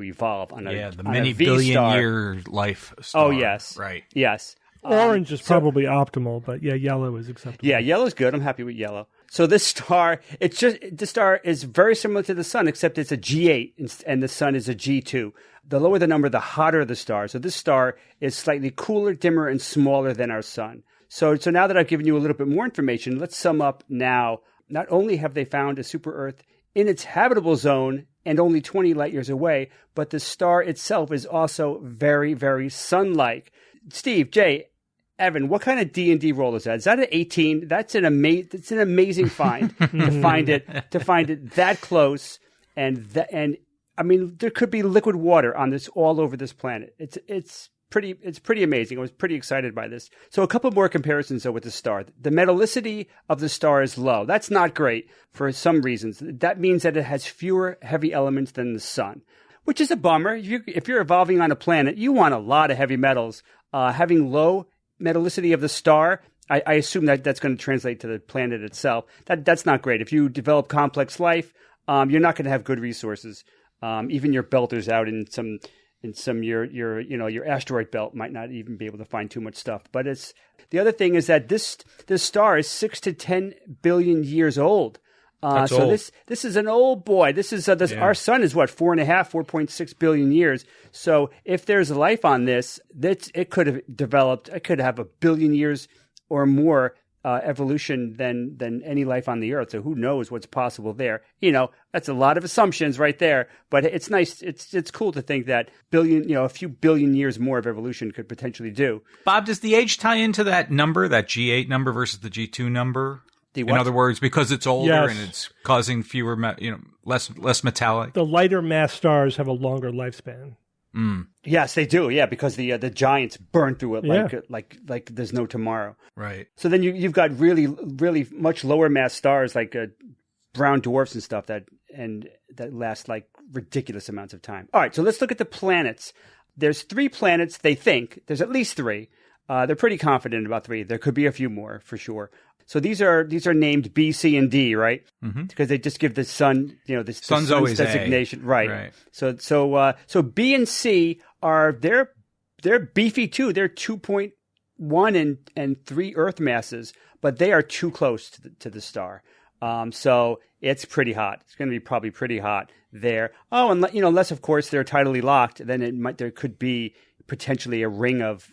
evolve on the on many a V billion star. year life star. Oh yes, right. Yes. Orange is probably optimal, but yeah, yellow is acceptable. Yeah, yellow's good. I'm happy with yellow. So this star, the star is very similar to the sun, except it's a G8 and the sun is a G2. The lower the number, the hotter the star. So this star is slightly cooler, dimmer, and smaller than our sun. So now that I've given you a little bit more information, let's sum up now. Not only have they found a super Earth in its habitable zone and only 20 light years away, but the star itself is also very, very sun-like. Steve, Jay, Evan, what kind of D&D roll is that? Is that an 18? That's an amazing find to find it that close, and I mean, there could be liquid water on this all over this planet. It's pretty amazing. I was pretty excited by this. So a couple more comparisons though with the star. The metallicity of the star is low. That's not great for some reasons. That means that it has fewer heavy elements than the sun, which is a bummer. If you're evolving on a planet, you want a lot of heavy metals. Having low metallicity of the star I assume that that's going to translate to the planet itself. That's not great. If you develop complex life, you're not going to have good resources. Even your belters out in your asteroid belt might not even be able to find too much stuff. But the other thing is that this star is 6 to 10 billion years old. So old. This is an old boy. This is our sun is what 4.6 billion years. So if there's life on this, it could have developed. It could have a billion years or more evolution than any life on the Earth. So who knows what's possible there? That's a lot of assumptions right there. But it's nice. It's cool to think that a few billion years more of evolution could potentially do. Bob, does the age tie into that number, that G8 number versus the G2 number? In other words, because it's older Yes. and it's causing fewer, less metallic. The lighter mass stars have a longer lifespan. Yes, they do. Yeah, because the giants burn through it Yeah. like there's no tomorrow. Right. So then you've got really, really much lower mass stars like brown dwarfs and stuff that last like ridiculous amounts of time. All right, so let's look at the planets. There's 3 planets. They think there's at least 3. They're pretty confident about 3. There could be a few more for sure. So these are named B, C, and D, right? Mm-hmm. Because they just give the sun, the sun's always designation, A. right? So B and C they're beefy too. They're 2.1 and 3 Earth masses, but they are too close to the star. So it's pretty hot. It's going to be probably pretty hot there. Oh, and unless of course they're tidally locked, then there could be potentially a ring of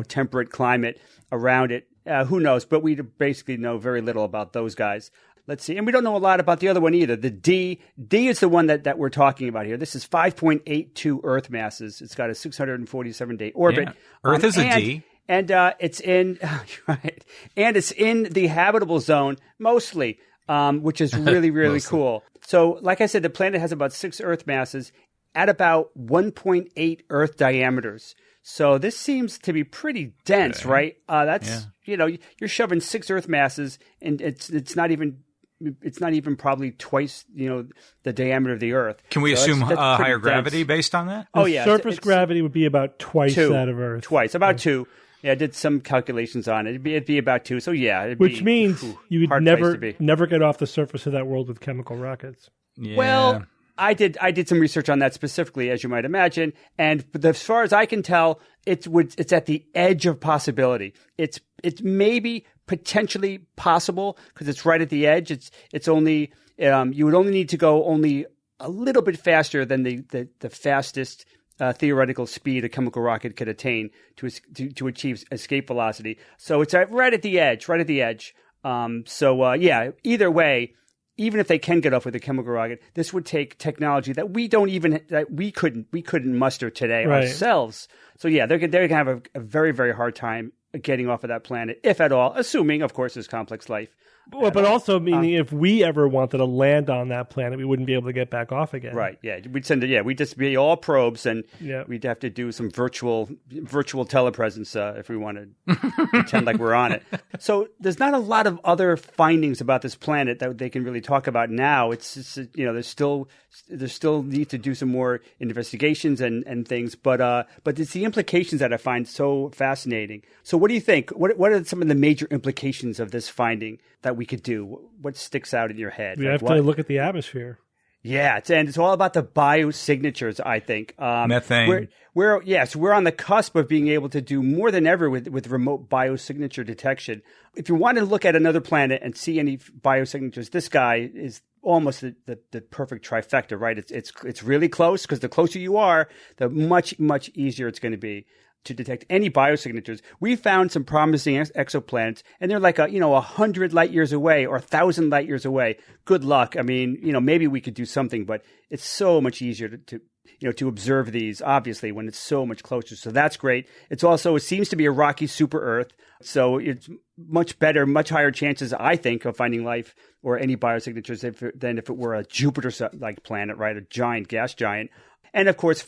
temperate climate around it. Who knows? But we basically know very little about those guys. Let's see. And we don't know a lot about the other one either. The D is the one that we're talking about here. This is 5.82 Earth masses. It's got a 647-day orbit. Yeah. Earth is a D. And it's in right. And it's in the habitable zone mostly, which is really, really cool. So like I said, the planet has about 6 Earth masses at about 1.8 Earth diameters. So this seems to be pretty dense, right? That's you're shoving 6 Earth masses, and it's not even probably twice the diameter of the Earth. Can we assume that's higher gravity based on that? Surface gravity would be about twice that of Earth. About 2. Yeah, I did some calculations on it. It'd be about 2. So yeah, which means you would never get off the surface of that world with chemical rockets. Yeah. Well, I did some research on that specifically, as you might imagine, and as far as I can tell, it's at the edge of possibility. It's maybe potentially possible because it's right at the edge. It's only you would only need to go only a little bit faster than the fastest theoretical speed a chemical rocket could attain to achieve escape velocity. So it's right at the edge. Either way. Even if they can get off with a chemical rocket, this would take technology that we couldn't muster today ourselves. So yeah, they're gonna have a very, very hard time getting off of that planet, if at all, assuming, of course, there's complex life. But also meaning if we ever wanted to land on that planet, we wouldn't be able to get back off again. Right. Yeah. We'd just be all probes, and we'd have to do some virtual telepresence if we wanted to pretend like we're on it. So there's not a lot of other findings about this planet that they can really talk about now. It's just, there's still need to do some more investigations and things, but it's the implications that I find so fascinating. So what do you think? What are some of the major implications of this finding that we could do? What sticks out in your head? We have to look at the atmosphere. Yeah, it's all about the biosignatures, I think. Methane. We're on the cusp of being able to do more than ever with remote biosignature detection. If you want to look at another planet and see any biosignatures, this guy is almost the perfect trifecta, right? It's really close because the closer you are, the much, much easier it's going to be to detect any biosignatures. We found some promising exoplanets, and they're like 100 light years away or 1,000 light years away. Good luck. I mean, maybe we could do something, but it's so much easier to observe these, obviously, when it's so much closer. So that's great. It seems to be a rocky super Earth, so it's much better, much higher chances, I think, of finding life or any biosignatures than if it were a Jupiter-like planet, right? A giant gas giant. And of course,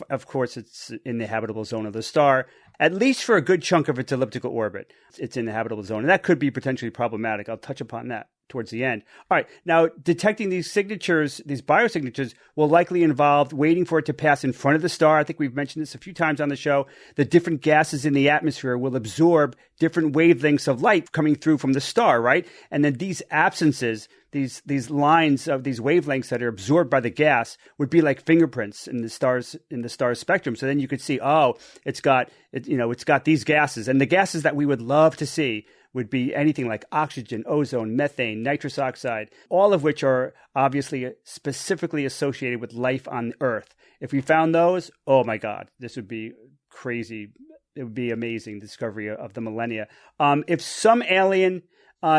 it's in the habitable zone of the star, at least for a good chunk of its elliptical orbit. It's in the habitable zone, and that could be potentially problematic. I'll touch upon that. towards the end. All right. Now, detecting these signatures, these biosignatures, will likely involve waiting for it to pass in front of the star. I think we've mentioned this a few times on the show. The different gases in the atmosphere will absorb different wavelengths of light coming through from the star, right? And then these absences, these lines of these wavelengths that are absorbed by the gas would be like fingerprints in the star's spectrum. So then you could see, it's got these gases, and the gases that we would love to see would be anything like oxygen, ozone, methane, nitrous oxide, all of which are obviously specifically associated with life on Earth. If we found those, oh my God, this would be crazy. It would be amazing discovery of the millennia. If some alien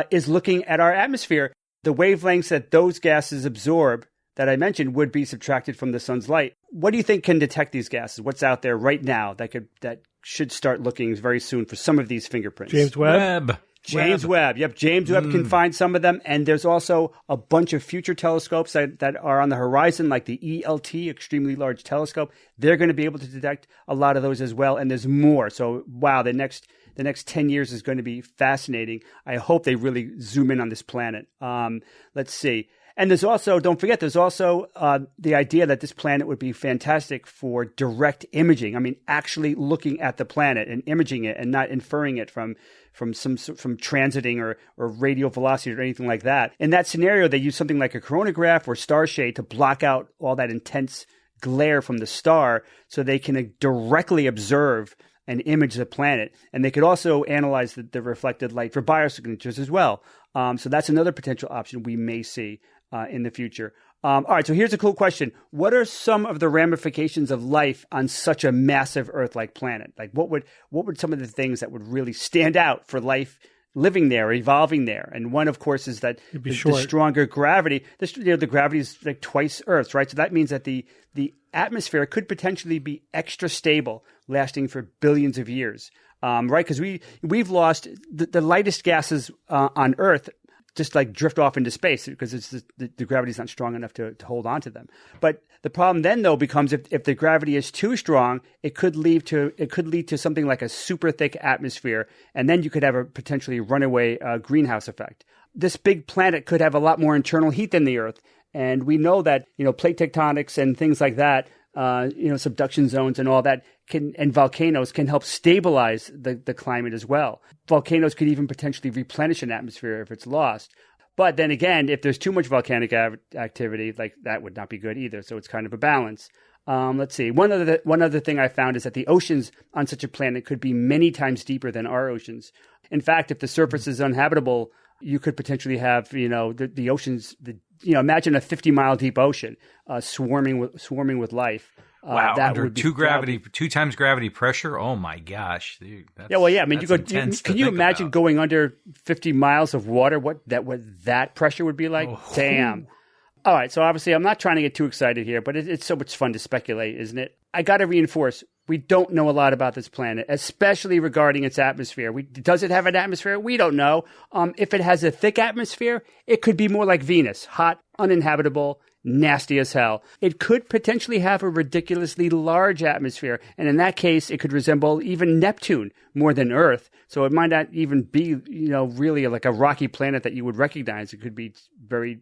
is looking at our atmosphere, the wavelengths that those gases absorb that I mentioned would be subtracted from the sun's light. What do you think can detect these gases? What's out there right now that should start looking very soon for some of these fingerprints? James Webb. James Webb. Yep, James Webb can find some of them. And there's also a bunch of future telescopes that are on the horizon, like the ELT, Extremely Large Telescope. They're going to be able to detect a lot of those as well. And there's more. So, wow, the next 10 years is going to be fascinating. I hope they really zoom in on this planet. Let's see. And there's also, don't forget, the idea that this planet would be fantastic for direct imaging. I mean, actually looking at the planet and imaging it and not inferring it from transiting or radial velocity or anything like that. In that scenario, they use something like a coronagraph or star shade to block out all that intense glare from the star so they can directly observe and image the planet. And they could also analyze the reflected light for biosignatures as well. So that's another potential option we may see in the future. All right, so here's a cool question. What are some of the ramifications of life on such a massive Earth-like planet? Like, what would some of the things that would really stand out for life living there, evolving there? And one, of course, is that the stronger gravity. The gravity is like twice Earth's, right? So that means that the atmosphere could potentially be extra stable, lasting for billions of years, right? Because we've lost the lightest gases on Earth. Just like drift off into space because the gravity is not strong enough to hold on to them. But the problem then, though, becomes if the gravity is too strong, it could lead to something like a super thick atmosphere, and then you could have a potentially runaway greenhouse effect. This big planet could have a lot more internal heat than the Earth, and we know that plate tectonics and things like that, subduction zones and all that and volcanoes can help stabilize the climate as well. Volcanoes could even potentially replenish an atmosphere if it's lost. But then again, if there's too much volcanic activity, like that would not be good either. So it's kind of a balance. Let's see. One other thing I found is that the oceans on such a planet could be many times deeper than our oceans. In fact, if the surface is uninhabitable, you could potentially have, the oceans, imagine a 50-mile deep ocean swarming with life. Wow, that under would be 2 times gravity pressure. Oh my gosh! Dude, I mean, can you imagine going under 50 miles of water? What that pressure would be like? Oh. Damn. All right, so obviously I'm not trying to get too excited here, but it's so much fun to speculate, isn't it? I got to reinforce, we don't know a lot about this planet, especially regarding its atmosphere. Does it have an atmosphere? We don't know. If it has a thick atmosphere, it could be more like Venus, hot, uninhabitable, nasty as hell. It could potentially have a ridiculously large atmosphere, and in that case, it could resemble even Neptune more than Earth. So it might not even be, really like a rocky planet that you would recognize. It could be very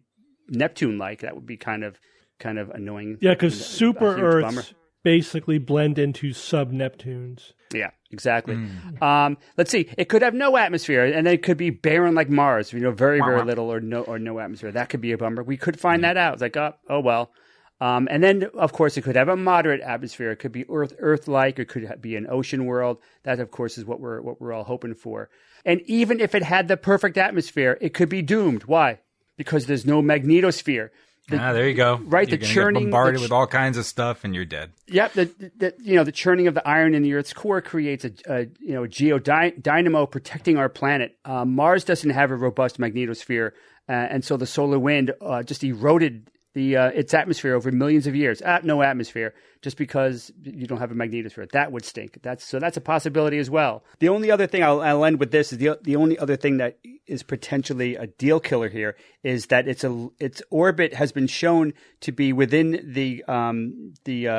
Neptune-like. That would be kind of annoying. Yeah, because super Earths basically blend into sub-Neptunes. Yeah, exactly. Let's see. It could have no atmosphere, and it could be barren like Mars. Very little or no atmosphere. That could be a bummer. We could find that out. It's like, oh well. And then, of course, it could have a moderate atmosphere. It could be Earth-like. It could be an ocean world. That, of course, is what we're all hoping for. And even if it had the perfect atmosphere, it could be doomed. Why? Because there's no magnetosphere. There you go. Right, you're the churning, get bombarded with all kinds of stuff, and you're dead. Yep, the churning of the iron in the Earth's core creates a geodynamo protecting our planet. Mars doesn't have a robust magnetosphere, and so the solar wind just eroded its atmosphere over millions of years. No atmosphere, just because you don't have a magnetosphere. That would stink. That's a possibility as well. The only other thing I'll end with this is the only other thing that is potentially a deal killer here is that its orbit has been shown to be within the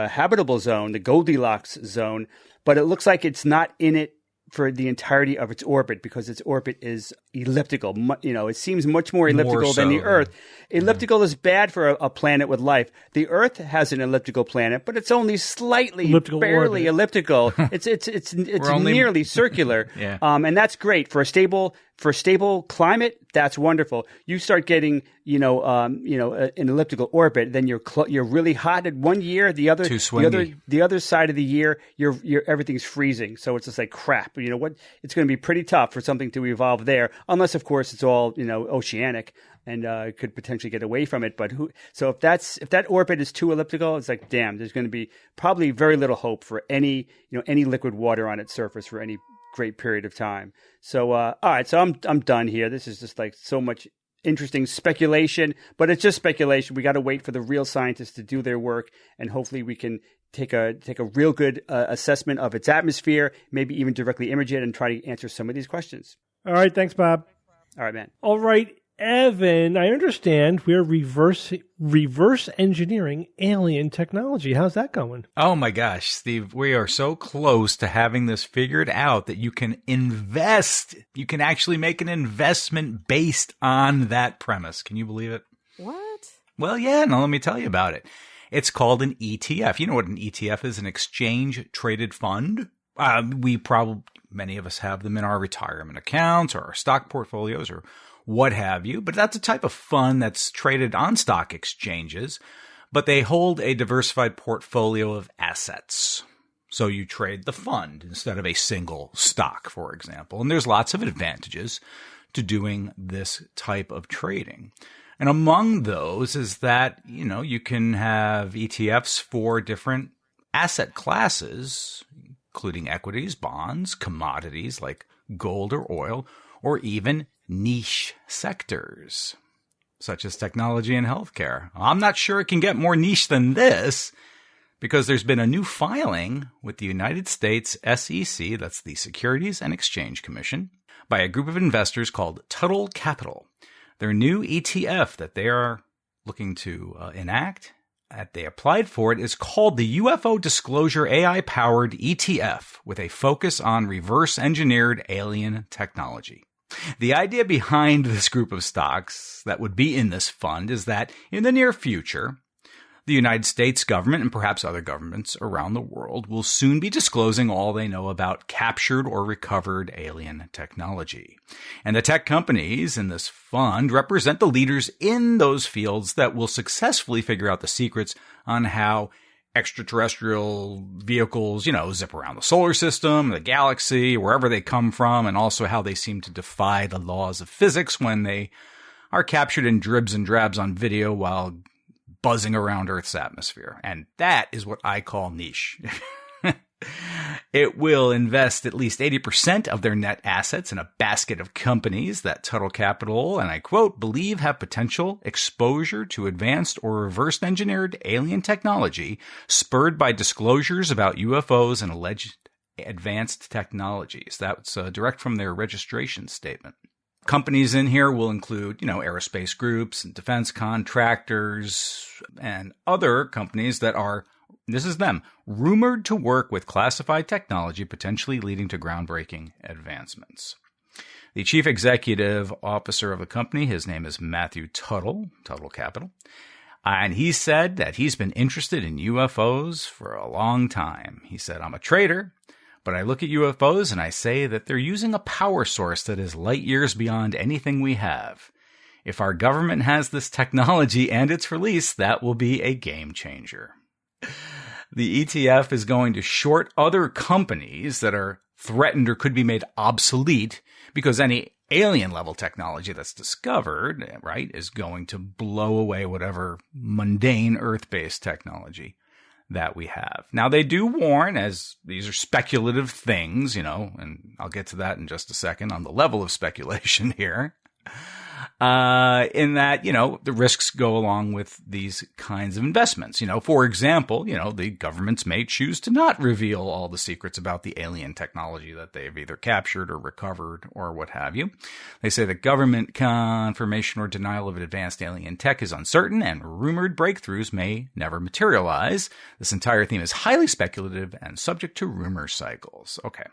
habitable zone, the Goldilocks zone, but it looks like it's not in it for the entirety of its orbit because its orbit is elliptical. It seems much more elliptical than the Earth. Elliptical is bad for a planet with life. The Earth has an elliptical planet, but it's only slightly, barely elliptical. It's nearly circular. Yeah. And that's great for a stable climate. That's wonderful. You start getting, an elliptical orbit, then you're really hot at one year. The other side of the year, you're everything's freezing. So it's just like crap. You know what? It's going to be pretty tough for something to evolve there, unless of course it's all oceanic and could potentially get away from it. But so if that orbit is too elliptical, it's like damn. There's going to be probably very little hope for any liquid water on its surface for any great period of time. So all right, so I'm done here. This is just like so much interesting speculation, but it's just speculation. We got to wait for the real scientists to do their work, and hopefully we can take a real good assessment of its atmosphere, maybe even directly image it and try to answer some of these questions. All right, thanks, Bob. All right, man. All right, Evan, I understand we're reverse engineering alien technology. How's that going? Oh my gosh, Steve, we are so close to having this figured out that you can invest. You can actually make an investment based on that premise. Can you believe it? What? Well, yeah, now let me tell you about it. It's called an ETF. You know what an ETF is? An exchange traded fund. Many of us have them in our retirement accounts or our stock portfolios or what have you, but that's a type of fund that's traded on stock exchanges, but they hold a diversified portfolio of assets. So you trade the fund instead of a single stock, for example. And there's lots of advantages to doing this type of trading. And among those is that, you can have ETFs for different asset classes, including equities, bonds, commodities like gold or oil, or even niche sectors, such as technology and healthcare. I'm not sure it can get more niche than this, because there's been a new filing with the United States SEC, that's the Securities and Exchange Commission, by a group of investors called Tuttle Capital. Their new ETF that they are looking to enact, that they applied for it, is called the UFO Disclosure AI-powered ETF with a focus on reverse-engineered alien technology. The idea behind this group of stocks that would be in this fund is that in the near future, the United States government and perhaps other governments around the world will soon be disclosing all they know about captured or recovered alien technology. And the tech companies in this fund represent the leaders in those fields that will successfully figure out the secrets on how extraterrestrial vehicles, zip around the solar system, the galaxy, wherever they come from, and also how they seem to defy the laws of physics when they are captured in dribs and drabs on video while buzzing around Earth's atmosphere. And that is what I call niche. It will invest at least 80% of their net assets in a basket of companies that Tuttle Capital, and I quote, believe have potential exposure to advanced or reverse engineered alien technology spurred by disclosures about UFOs and alleged advanced technologies. That's direct from their registration statement. Companies in here will include, aerospace groups and defense contractors and other companies that are, this is them, rumored to work with classified technology, potentially leading to groundbreaking advancements. The chief executive officer of the company, his name is Matthew Tuttle Capital, and he said that he's been interested in UFOs for a long time. He said, I'm a trader, but I look at UFOs and I say that they're using a power source that is light years beyond anything we have. If our government has this technology and its release, that will be a game changer. The ETF is going to short other companies that are threatened or could be made obsolete because any alien level technology that's discovered, right, is going to blow away whatever mundane Earth-based technology that we have. Now, they do warn, as these are speculative things, and I'll get to that in just a second on the level of speculation here, in that, the risks go along with these kinds of investments. For example, the governments may choose to not reveal all the secrets about the alien technology that they've either captured or recovered or what have you. They say that government confirmation or denial of advanced alien tech is uncertain and rumored breakthroughs may never materialize. This entire theme is highly speculative and subject to rumor cycles. Okay.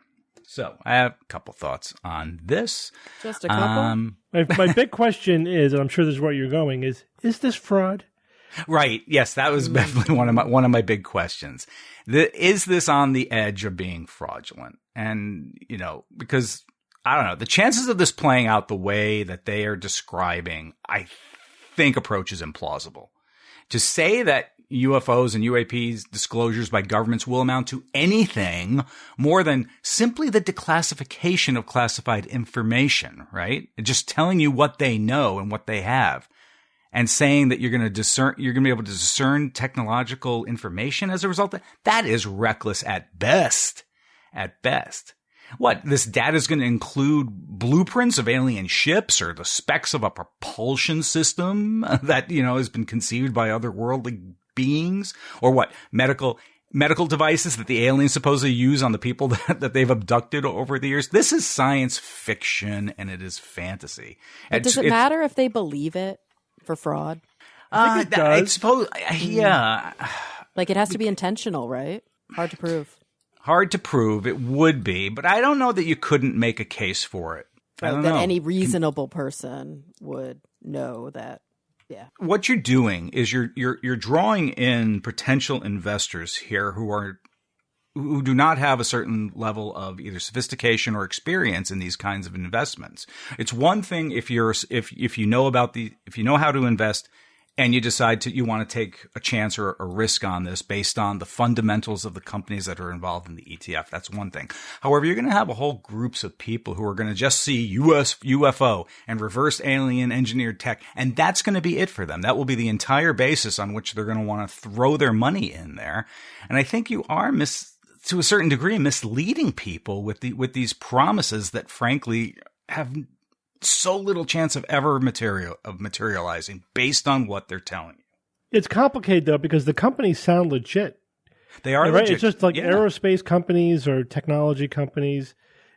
So I have a couple thoughts on this. Just a couple? My big question is, and I'm sure this is where you're going, is this fraud? Right. Yes, that was definitely one of my big questions. Is this on the edge of being fraudulent? And, because I don't know, the chances of this playing out the way that they are describing, I think approaches implausible. To say that UFOs and UAPs disclosures by governments will amount to anything more than simply the declassification of classified information, right? Just telling you what they know and what they have. And saying that you're going to be able to discern technological information as a result of that is reckless at best. At best. What, this data is going to include blueprints of alien ships or the specs of a propulsion system that, has been conceived by otherworldly beings? Or what, medical devices that the aliens supposedly use on the people that they've abducted over the years? This is science fiction and it is fantasy. But does it matter if they believe it? For fraud? I suppose, yeah. Like it has to be intentional, right? Hard to prove. Hard to prove, it would be, but I don't know that you couldn't make a case for it. I don't know. That any reasonable person would know that, yeah. What you're doing is you're drawing in potential investors here who do not have a certain level of either sophistication or experience in these kinds of investments. It's one thing if you know how to invest and you decide you want to take a chance or a risk on this based on the fundamentals of the companies that are involved in the ETF. That's one thing. However, you're going to have a whole groups of people who are going to just see UFO and reverse alien engineered tech, and that's going to be it for them. That will be the entire basis on which they're going to want to throw their money in there. And I think you are to a certain degree, misleading people with these promises that, frankly, have so little chance of ever materializing based on what they're telling you. It's complicated though because the companies sound legit. They are right. Legit. It's just like aerospace companies or technology companies,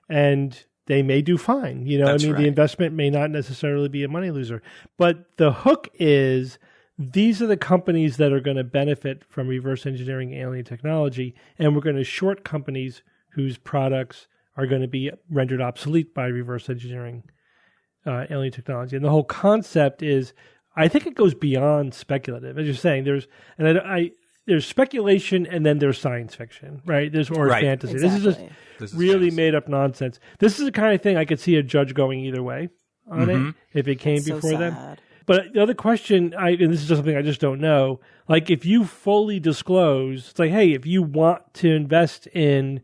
and they may do fine. That's right. The investment may not necessarily be a money loser, but the hook is. These are the companies that are going to benefit from reverse engineering alien technology, and we're going to short companies whose products are going to be rendered obsolete by reverse engineering alien technology. And the whole concept is, I think it goes beyond speculative. As you're saying, there's speculation and then there's science fiction, right? There's fantasy. Exactly. This is really made up nonsense. This is the kind of thing I could see a judge going either way on it if it came before them. But the other question, and this is just something I just don't know, like if you fully disclose, it's like, hey, if you want to invest in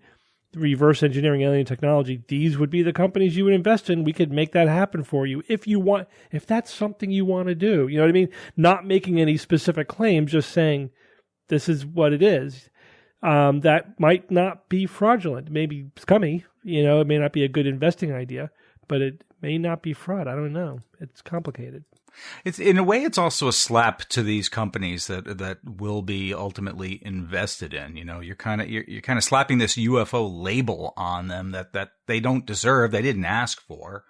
reverse engineering alien technology, these would be the companies you would invest in. We could make that happen for you if that's something you want to do. You know what I mean? Not making any specific claims, just saying this is what it is. That might not be fraudulent. It may be scummy. It may not be a good investing idea, but it may not be fraud. I don't know. It's complicated. It's in a way, it's also a slap to these companies that will be ultimately invested in. You're kind of slapping this UFO label on them that they don't deserve. They didn't ask for.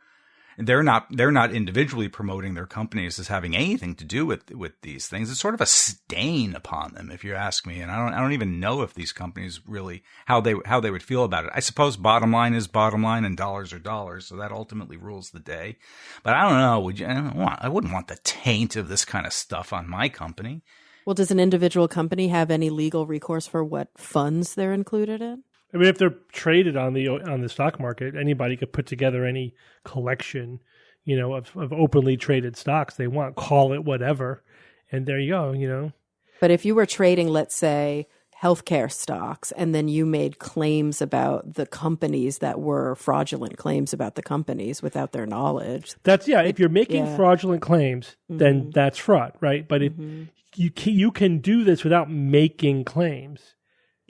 They're not individually promoting their companies as having anything to do with these things. It's sort of a stain upon them, if you ask me. And I don't even know if these companies really how they would feel about it. I suppose bottom line is bottom line and dollars are dollars, so that ultimately rules the day. But I don't know. I wouldn't want the taint of this kind of stuff on my company. Well, does an individual company have any legal recourse for what funds they're included in? I mean, if they're traded on the stock market, anybody could put together any collection, of openly traded stocks they want, call it whatever, and there you go, But if you were trading, let's say, healthcare stocks, and then you made claims about the companies that were fraudulent claims about the companies without their knowledge. If you're making fraudulent claims, then that's fraud, right? But if you can do this without making claims.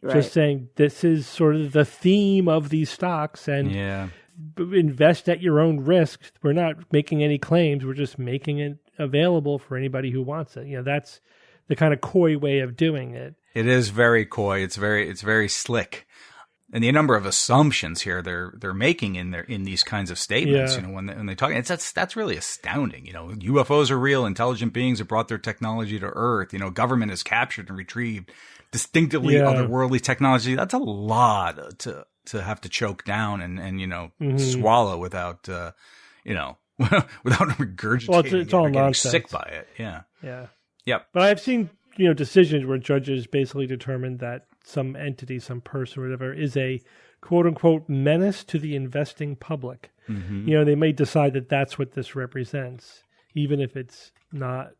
Right. Just saying this is sort of the theme of these stocks and invest at your own risk. We're not making any claims. We're just making it available for anybody who wants it. That's the kind of coy way of doing it. It is very coy. It's very slick. And the number of assumptions here they're making in these kinds of statements, when they talk, that's really astounding. UFOs are real. Intelligent beings have brought their technology to Earth. Government has captured and retrieved distinctively otherworldly technology. That's a lot to have to choke down and swallow without, without regurgitating. Well, it's all or getting nonsense. sick by it. Yeah. Yeah. Yep. But I've seen, decisions where judges basically determined that some entity, some person, or whatever, is a quote-unquote menace to the investing public. Mm-hmm. They may decide that that's what this represents, even if it's not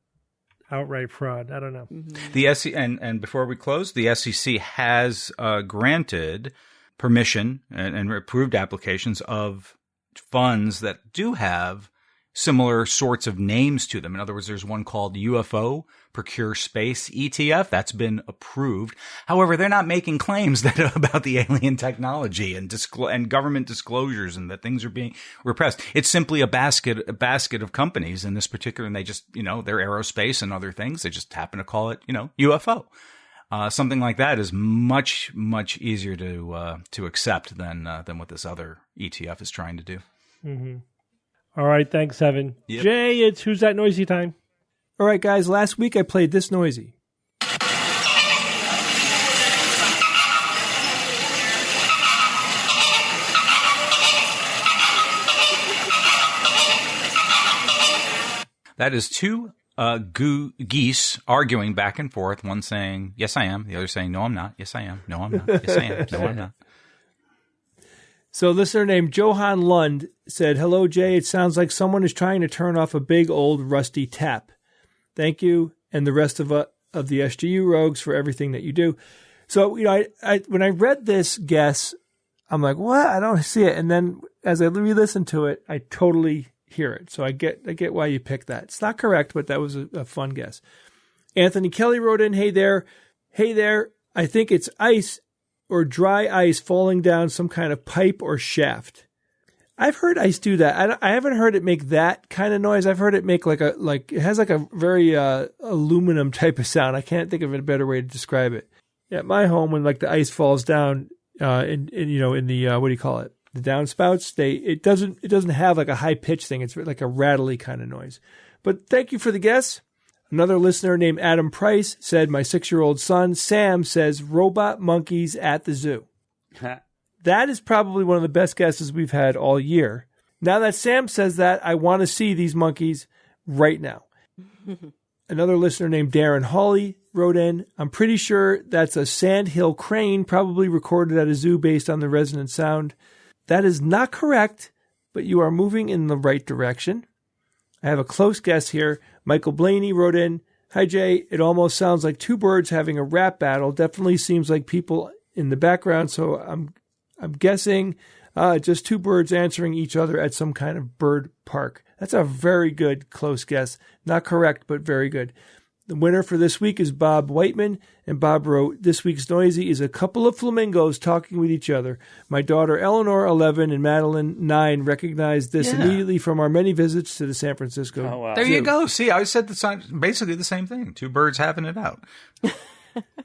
outright fraud. I don't know. Mm-hmm. The SEC, and before we close, the SEC has granted permission and approved applications of funds that do have similar sorts of names to them. In other words, there's one called UFO Procure Space ETF that's been approved. However, they're not making claims that about the alien technology and government disclosures and that things are being repressed. It's simply a basket of companies in this particular, and they just, they're aerospace and other things. They just happen to call it, UFO. Something like that is much, much easier to accept than what this other ETF is trying to do. Mm-hmm. All right, thanks, Evan. Yep. Jay, it's Who's That Noisy time. All right, guys, last week I played This Noisy. That is two geese arguing back and forth, one saying, yes, I am. The other saying, no, I'm not. Yes, I am. No, I'm not. Yes, I am. No, I'm not. So a listener named Johan Lund said, hello, Jay. It sounds like someone is trying to turn off a big old rusty tap. Thank you and the rest of the SGU rogues for everything that you do. So, I when I read this guess, I'm like, what? I don't see it. And then as I re-listen to it, I totally hear it. So I get why you picked that. It's not correct, but that was a fun guess. Anthony Kelly wrote in, hey there. I think it's ice or dry ice falling down some kind of pipe or shaft. I've heard ice do that. I haven't heard it make that kind of noise. I've heard it make it has like a very aluminum type of sound. I can't think of a better way to describe it. At my home, when like the ice falls down, in the what do you call it? The downspouts, it doesn't have like a high pitch thing. It's like a rattly kind of noise. But thank you for the guess. Another listener named Adam Price said, my 6-year-old son, Sam, says robot monkeys at the zoo. That is probably one of the best guesses we've had all year. Now that Sam says that, I want to see these monkeys right now. Another listener named Darren Hawley wrote in, I'm pretty sure that's a sandhill crane, probably recorded at a zoo based on the resonant sound. That is not correct, but you are moving in the right direction. I have a close guess here. Michael Blaney wrote in, hi Jay, it almost sounds like two birds having a rap battle. Definitely seems like people in the background, so I'm guessing just two birds answering each other at some kind of bird park. That's a very good close guess. Not correct, but very good. The winner for this week is Bob Whiteman, and Bob wrote, this week's noisy is a couple of flamingos talking with each other. My daughter Eleanor, 11, and Madeline, 9, recognized this immediately from our many visits to the San Francisco Oh, wow. There Zoo. you go. See, I said basically the same thing. Two birds having it out.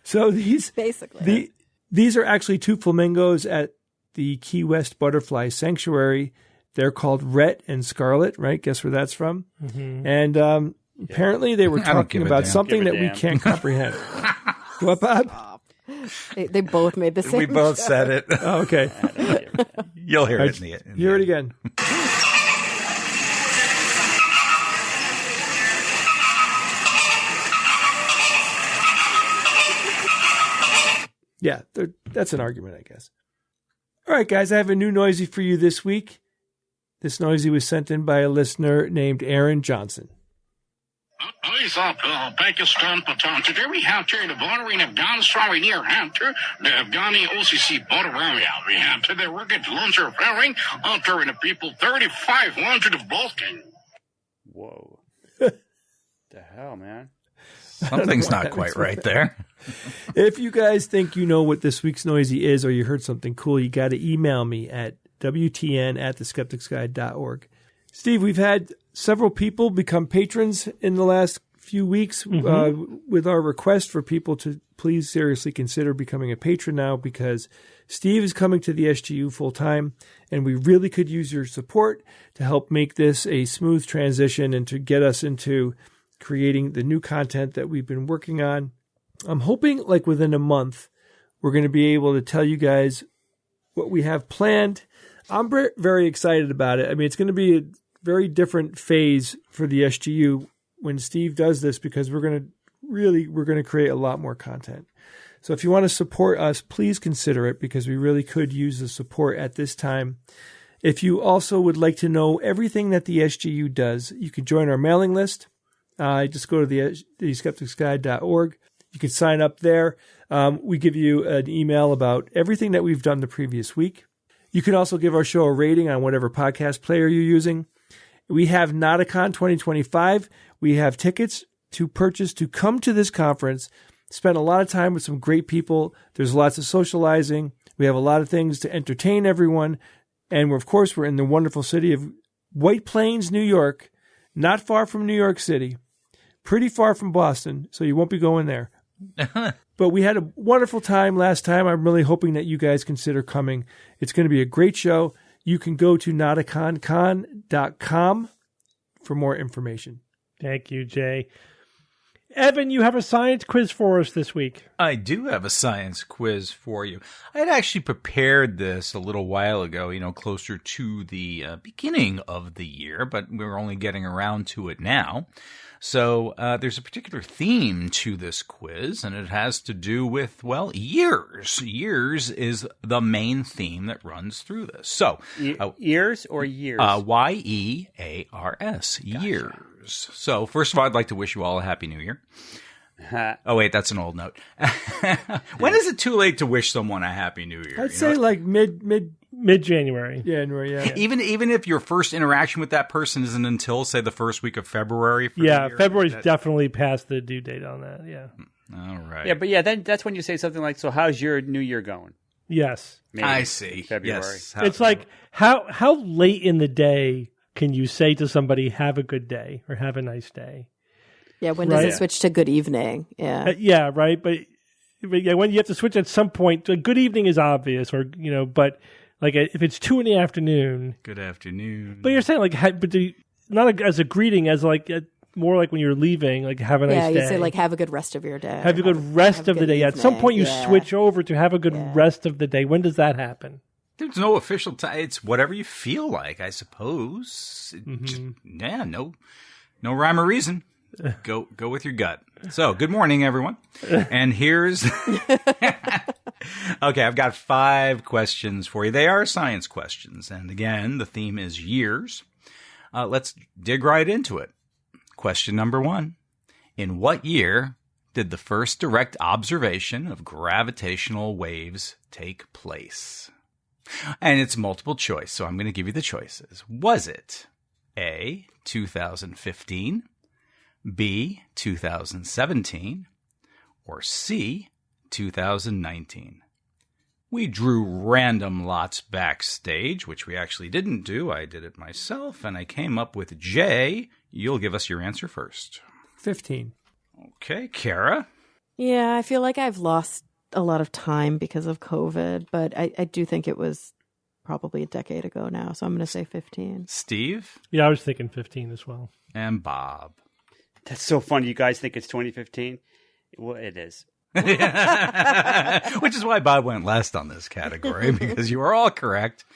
So these are actually two flamingos at the Key West Butterfly Sanctuary. They're called Rhett and Scarlet, right? Guess where that's from? Mm-hmm. And apparently they were talking about something that we can't comprehend. What, Bob? They both made the same We both joke. said it. Oh, okay. You'll hear it in the end. Hear it again. Yeah, that's an argument, I guess. All right, guys, I have a new noisy for you this week. This noisy was sent in by a listener named Aaron Johnson. Please up, Pakistan, Patan. Today we have here the border in Afghanistan near Hunter, the Afghani OCC border area. We have to the rocket launcher firing after the people 3,500 of Boston. Whoa. The hell, man? Something's not quite right there. If you guys think you know what this week's noisy is or you heard something cool, you got to email me at wtn@theskepticsguide.org. Steve, we've had several people become patrons in the last few weeks with our request for people to please seriously consider becoming a patron now because Steve is coming to the SGU full time and we really could use your support to help make this a smooth transition and to get us into creating the new content that we've been working on. I'm hoping like within a month, we're going to be able to tell you guys what we have planned. I'm very excited about it. I mean, it's going to be a very different phase for the SGU when Steve does this, because we're going to create a lot more content. So if you want to support us, please consider it, because we really could use the support at this time. If you also would like to know everything that the SGU does, you can join our mailing list. Just go to the skepticsguide.org. You can sign up there. We give you an email about everything that we've done the previous week. You can also give our show a rating on whatever podcast player you're using. We have Nauticon 2025. We have tickets to purchase to come to this conference. Spend a lot of time with some great people. There's lots of socializing. We have a lot of things to entertain everyone. And of course, we're in the wonderful city of White Plains, New York, not far from New York City, pretty far from Boston, so you won't be going there. But we had a wonderful time last time. I'm really hoping that you guys consider coming. It's going to be a great show. You can go to nauticoncon.com for more information. Thank you, Jay. Evan, you have a science quiz for us this week. I do have a science quiz for you. I had actually prepared this a little while ago, closer to the beginning of the year, but we're only getting around to it now. So there's a particular theme to this quiz, and it has to do with, years. Years is the main theme that runs through this. So years or years? YEARS, years. So first of all, I'd like to wish you all a Happy New Year. Oh, wait, that's an old note. When is it too late to wish someone a Happy New Year? I'd say like mid-January. January, yeah. Even if your first interaction with that person isn't until, say, the first week of February. February's definitely past the due date on that, yeah. All right. Yeah, but then that's when you say something like, so how's your New Year going? Yes. Maybe I see. February. Yes. It's like, how late in the day can you say to somebody, have a good day or have a nice day? Yeah, when does it switch to good evening? Yeah. Yeah, right. But when you have to switch at some point, good evening is obvious, or, but like if it's 2 p.m. Good afternoon. But you're saying not as a greeting, as like more like when you're leaving, like have a nice day. Yeah, you say like have a good rest of your day. Have a good rest of the day. At some point you switch over to have a good rest of the day. When does that happen? There's no official time. It's whatever you feel like, I suppose. No rhyme or reason. Go with your gut. So, good morning, everyone. And here's... Okay, I've got 5 questions for you. They are science questions. And again, the theme is years. Let's dig right into it. Question number 1. In what year did the first direct observation of gravitational waves take place? And it's multiple choice, so I'm going to give you the choices. Was it A, 2015, B, 2017, or C, 2019? We drew random lots backstage, which we actually didn't do. I did it myself, and I came up with J. You'll give us your answer first. 15. Okay, Kara? Yeah, I feel like I've lost a lot of time because of COVID, but I do think it was probably a decade ago now, so I'm going to say 15. Steve? Yeah, I was thinking 15 as well. And Bob? That's so funny. You guys think it's 2015? Well, it is. Which is why Bob went last on this category, because you were all correct.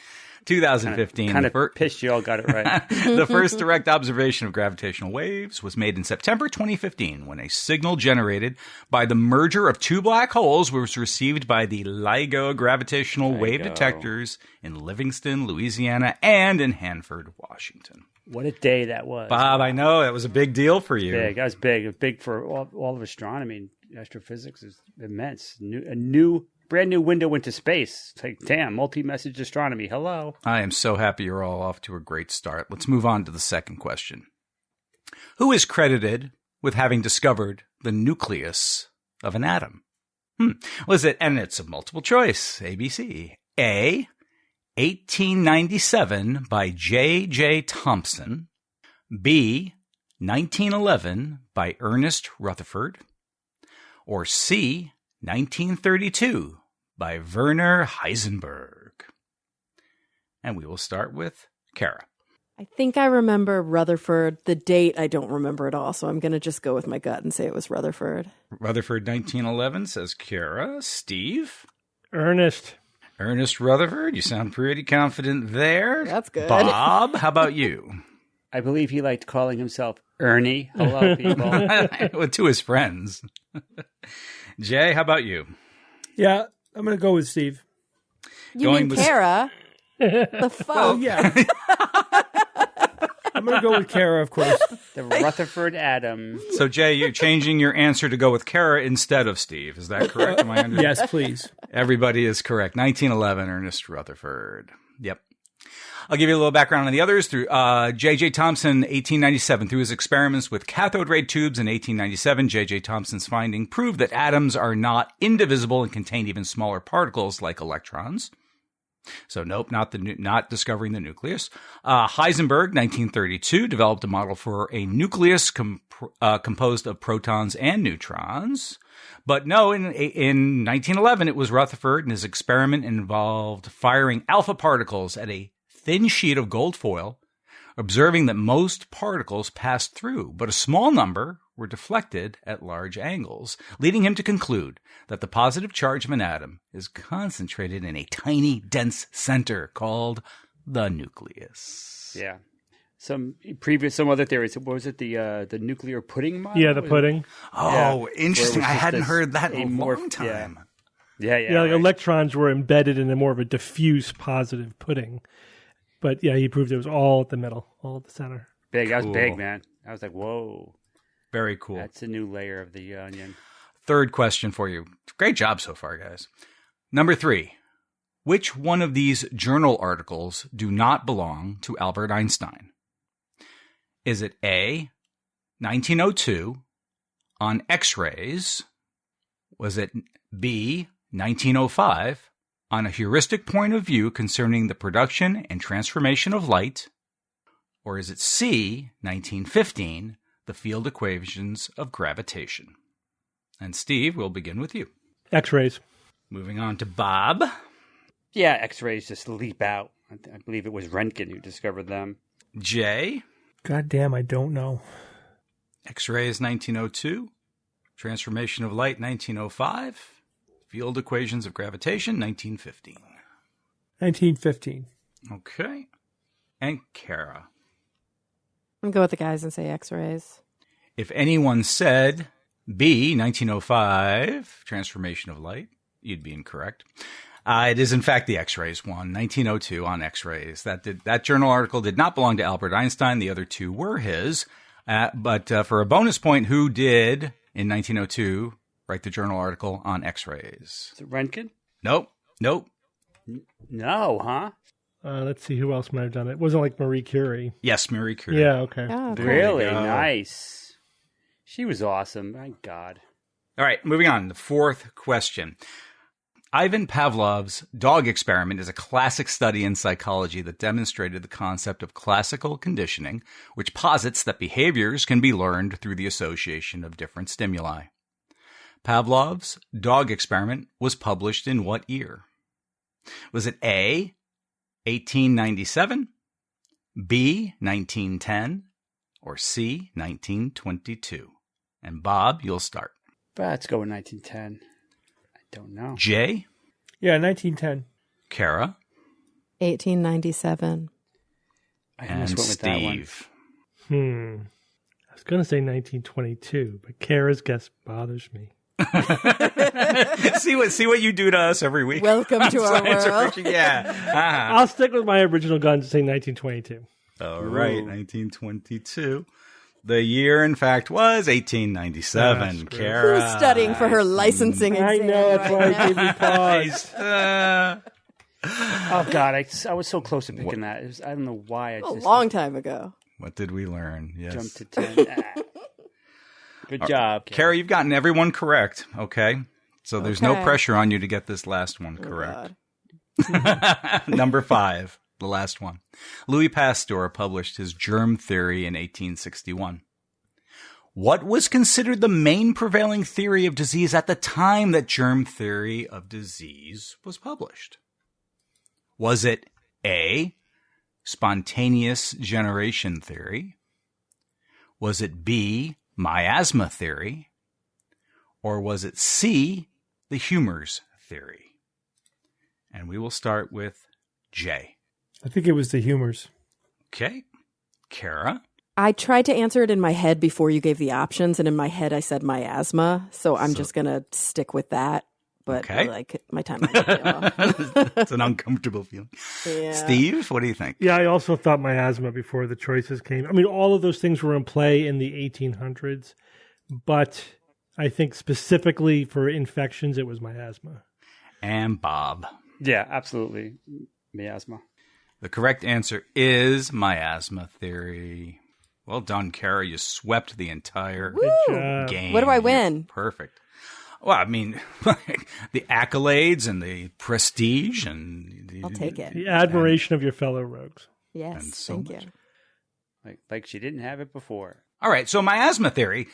2015. Kind of pissed you all got it right. The first direct observation of gravitational waves was made in September 2015 when a signal generated by the merger of 2 black holes was received by the LIGO gravitational wave detectors in Livingston, Louisiana, and in Hanford, Washington. What a day that was. Bob, I know. That was a big deal for you. Big. That was big. It was big for all of astronomy. Astrophysics is immense. Brand new window into space. It's like, damn, multi-message astronomy. Hello. I am so happy you're all off to a great start. Let's move on to the second question. Who is credited with having discovered the nucleus of an atom? Was it, and it's a multiple choice, ABC. A, 1897 by J.J. Thomson. B, 1911 by Ernest Rutherford. Or C, 1932 by Werner Heisenberg. And we will start with Kara. I think I remember Rutherford. The date, I don't remember at all, so I'm going to just go with my gut and say it was Rutherford. Rutherford, 1911, says Kara. Steve? Ernest. Ernest Rutherford, you sound pretty confident there. That's good. Bob, how about you? I believe he liked calling himself Ernie. Hello, people. To his friends. Jay, how about you? Yeah, I'm going to go with Steve. You mean Kara? The fuck? Oh, yeah. I'm going to go with Kara, of course. The Rutherford Atom. So, Jay, you're changing your answer to go with Kara instead of Steve. Is that correct? Am I understanding? Yes, please. Everybody is correct. 1911, Ernest Rutherford. Yep. I'll give you a little background on the others. Through J.J. Thomson, 1897. Through his experiments with cathode ray tubes in 1897, J.J. Thomson's finding proved that atoms are not indivisible and contain even smaller particles like electrons. So nope, not discovering the nucleus. Heisenberg, 1932, developed a model for a nucleus composed of protons and neutrons. But no, in 1911, it was Rutherford, and his experiment involved firing alpha particles at a thin sheet of gold foil, observing that most particles passed through, but a small number were deflected at large angles, leading him to conclude that the positive charge of an atom is concentrated in a tiny, dense center called the nucleus. Yeah. Some other theories. What was it? The nuclear pudding model? Yeah, the pudding. Oh, Yeah. interesting. I hadn't this heard that in a long amorph- time. Yeah, Yeah, like right. electrons were embedded in a more of a diffuse positive pudding. But yeah, he proved it was all at the middle, all at the center. Big. That was Cool. big, man. I was like, whoa. Very cool. That's a new layer of the onion. Third question for you. Great job so far, guys. Number 3. Which one of these journal articles do not belong to Albert Einstein? Is it A, 1902, on X-rays? Was it B, 1905, on a heuristic point of view concerning the production and transformation of light? Or is it C, 1915, the field equations of gravitation? And Steve, we'll begin with you. X-rays. Moving on to Bob. Yeah, X-rays just leap out. I believe it was Röntgen who discovered them. Jay. God damn, I don't know. X-rays 1902. Transformation of light 1905. Field equations of gravitation 1915. 1915. Okay. And Kara. I'm going to go with the guys and say X-rays. If anyone said B, 1905, transformation of light, you'd be incorrect. It is, in fact, the X-rays one, 1902 on X-rays. That journal article did not belong to Albert Einstein. The other two were his. But for a bonus point, who did, in 1902, write the journal article on X-rays? Is it Röntgen? Nope. No, huh? Let's see who else might have done it. It wasn't like Marie Curie. Yes, Marie Curie. Yeah, okay. Oh, okay. Really? There you go. Nice. She was awesome. My God. All right, moving on. The fourth question. Ivan Pavlov's dog experiment is a classic study in psychology that demonstrated the concept of classical conditioning, which posits that behaviors can be learned through the association of different stimuli. Pavlov's dog experiment was published in what year? Was it A, 1897, B, 1910, or C, 1922? And Bob, you'll start. Let's go with 1910. I don't know. Jay? Yeah, 1910. Kara? 1897. I And almost went with that one. Steve. I was going to say 1922, but Kara's guess bothers me. see what you do to us every week. Welcome to our Science world. Fiction, yeah. I'll stick with my original gun to say 1922. All right, 1922. The year, in fact, was 1897. Kara. Who's studying for her licensing exam? I know, that's why I right gave now? you pause. Oh, God. I was so close to picking that. It was, I don't know why. I A just long time ago. What did we learn? Yes. jumped to 10. Good job. Kara, you've gotten everyone correct, okay? So there's no Okay. pressure on you to get this last one Oh, correct. God. Number 5, the last one. Louis Pasteur published his germ theory in 1861. What was considered the main prevailing theory of disease at the time that germ theory of disease was published? Was it A, spontaneous generation theory? Was it B, miasma theory? Or was it C, the humors theory? And we will start with Jay. I think it was the humors. Okay. Kara. I tried to answer it in my head before you gave the options, and in my head I said miasma, so I'm just going to stick with that. But Okay. like my time might be off. It's an uncomfortable feeling. Yeah. Steve, what do you think? Yeah, I also thought miasma before the choices came. I mean, all of those things were in play in the 1800s, but I think specifically for infections, it was miasma. And Bob. Yeah, absolutely. Miasma. The correct answer is miasma theory. Well done, Kara. You swept the entire Woo! game. What do I You're win? perfect. Well, I mean, the accolades and the prestige and I'll take it. The admiration of your fellow rogues. Yes, and so thank much. you. Like she didn't have it before. All right, so miasma theory.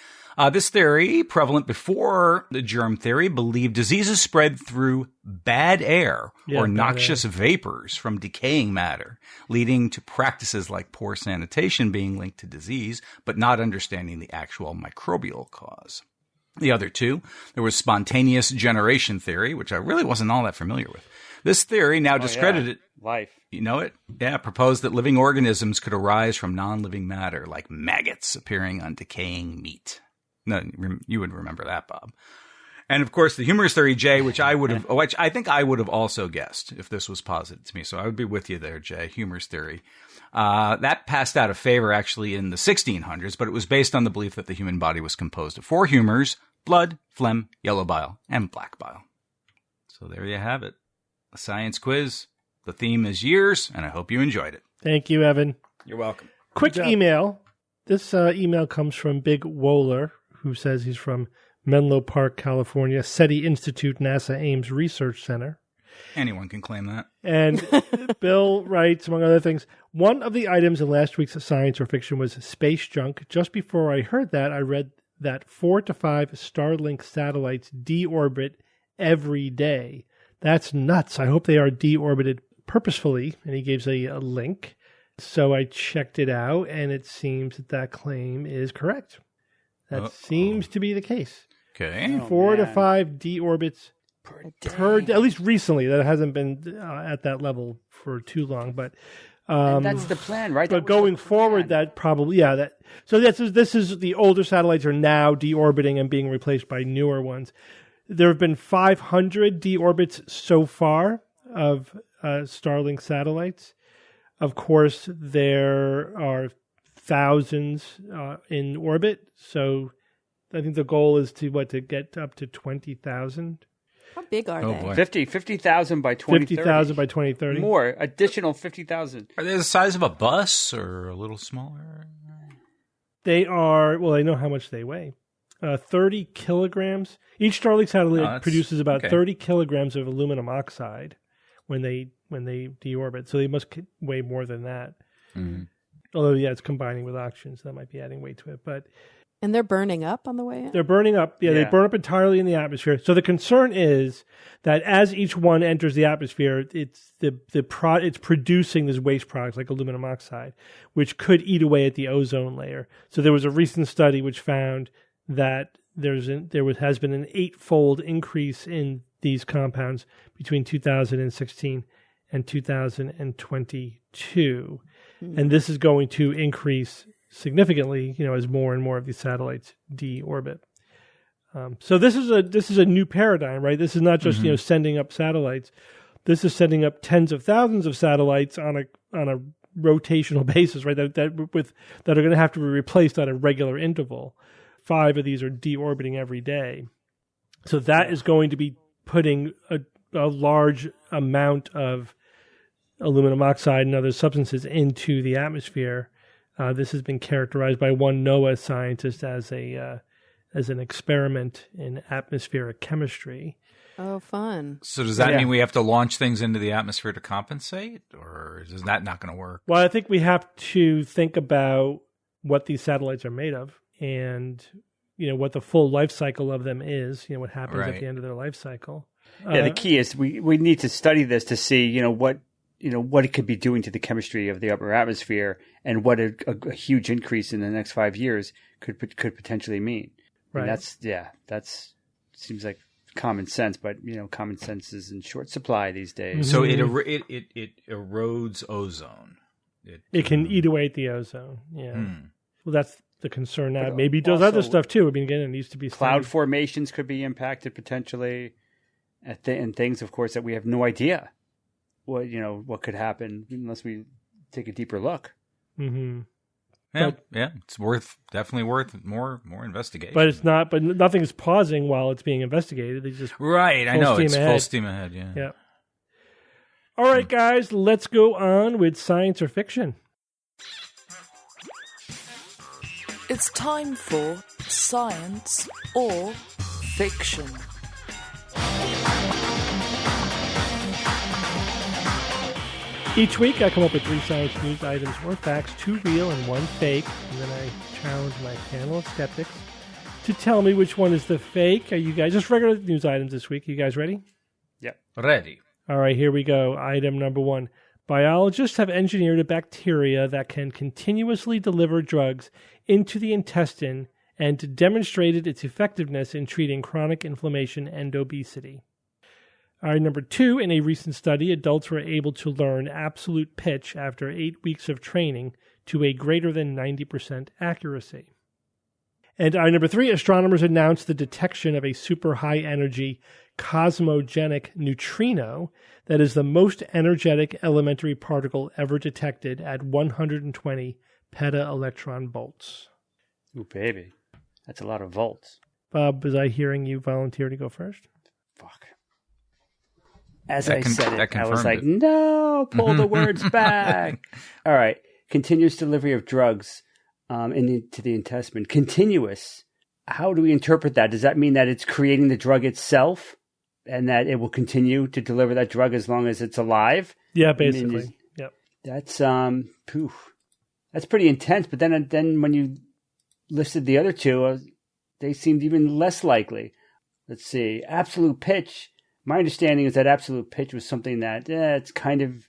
This theory, prevalent before the germ theory, believed diseases spread through bad air or bad noxious vapors from decaying matter, leading to practices like poor sanitation being linked to disease, but not understanding the actual microbial cause. The other two, there was spontaneous generation theory, which I really wasn't all that familiar with. This theory, now discredited, Life. you know it? Yeah, proposed that living organisms could arise from non-living matter, like maggots appearing on decaying meat. No, you would remember that, Bob. And of course, the humorous theory, Jay, which I think I would have also guessed if this was posited to me. So I would be with you there, Jay. Humorous theory. That passed out of favor actually in the 1600s, but it was based on the belief that the human body was composed of 4 humors: blood, phlegm, yellow bile, and black bile. So there you have it. A science quiz. The theme is years, and I hope you enjoyed it. Thank you, Evan. You're welcome. Quick email. This email comes from Big Wohler, who says he's from Menlo Park, California, SETI Institute, NASA Ames Research Center. Anyone can claim that. And Bill writes, among other things, one of the items in last week's science or fiction was space junk. Just before I heard that, I read that 4 to 5 Starlink satellites deorbit every day. That's nuts. I hope they are deorbited purposefully. And he gives a link. So I checked it out, and it seems that claim is correct. That seems to be the case. Okay. 4 to 5 deorbits per day, at least recently. That hasn't been at that level for too long, but And that's the plan, right? but going forward, that probably So this is the older satellites are now deorbiting and being replaced by newer ones. There have been 500 deorbits so far of Starlink satellites. Of course, there are thousands in orbit. So I think the goal is to get up to 20,000. How big are they? Boy. 50,000 by 2030. 50,000 by 2030. More, additional 50,000. Are they the size of a bus or a little smaller? They are, well, I know how much they weigh. 30 kilograms. Each Starlink satellite produces about 30 kilograms of aluminum oxide when they deorbit. So they must weigh more than that. Mm-hmm. Although, it's combining with oxygen, so that might be adding weight to it. But And they're burning up on the way in? they're burning up. Yeah, they burn up entirely in the atmosphere. So the concern is that as each one enters the atmosphere, it's it's producing this waste products like aluminum oxide, which could eat away at the ozone layer. So there was a recent study which found that there has been an 8-fold increase in these compounds between 2016 and 2022. And this is going to increase significantly, as more and more of these satellites deorbit. So this is a new paradigm, right? This is not just sending up satellites. This is sending up tens of thousands of satellites on a rotational basis, right? That are going to have to be replaced at a regular interval. 5 of these are deorbiting every day. So that is going to be putting a large amount of aluminum oxide and other substances into the atmosphere. This has been characterized by one NOAA scientist as an experiment in atmospheric chemistry. Oh, fun. So does that mean we have to launch things into the atmosphere to compensate, or is that not going to work? Well, I think we have to think about what these satellites are made of and, what the full life cycle of them is, what happens at the end of their life cycle. The key is we need to study this to see, what it could be doing to the chemistry of the upper atmosphere and what a huge increase in the next 5 years could potentially mean. Right. And that seems like common sense, but common sense is in short supply these days. So it erodes ozone. It can eat away at the ozone. Yeah. Well, that's the concern now. But Maybe it does also, other stuff too. I mean, again, it needs to be cloud studied. formations could be impacted potentially, and things, of course, that we have no idea what could happen unless we take a deeper look. Mm-hmm. It's definitely worth more investigation. But it's not. But nothing's pausing while it's being investigated. They just right. I know it's full steam ahead. Yeah. Yeah. All right, guys, let's go on with science or fiction. It's time for science or fiction. Each week, I come up with 3 science news items or facts, 2 real and 1 fake, and then I challenge my panel of skeptics to tell me which one is the fake. Are you guys just regular news items this week? Are you guys ready? Yep. Ready. All right, here we go. Item number 1. Biologists have engineered a bacteria that can continuously deliver drugs into the intestine and demonstrated its effectiveness in treating chronic inflammation and obesity. All right, number 2, in a recent study, adults were able to learn absolute pitch after 8 weeks of training to a greater than 90% accuracy. And number 3, astronomers announced the detection of a super high-energy cosmogenic neutrino that is the most energetic elementary particle ever detected at 120 peta-electron volts. Ooh, baby. That's a lot of volts. Bob, was I hearing you volunteer to go first? Fuck. As I said it, I was like, it. no, pull the words back. All right. Continuous delivery of drugs into the intestine. Continuous. How do we interpret that? Does that mean that it's creating the drug itself and that it will continue to deliver that drug as long as it's alive? Yeah, basically. Yep. That's that's pretty intense. But then when you listed the other 2, they seemed even less likely. Let's see. Absolute pitch. My understanding is that absolute pitch was something that it's kind of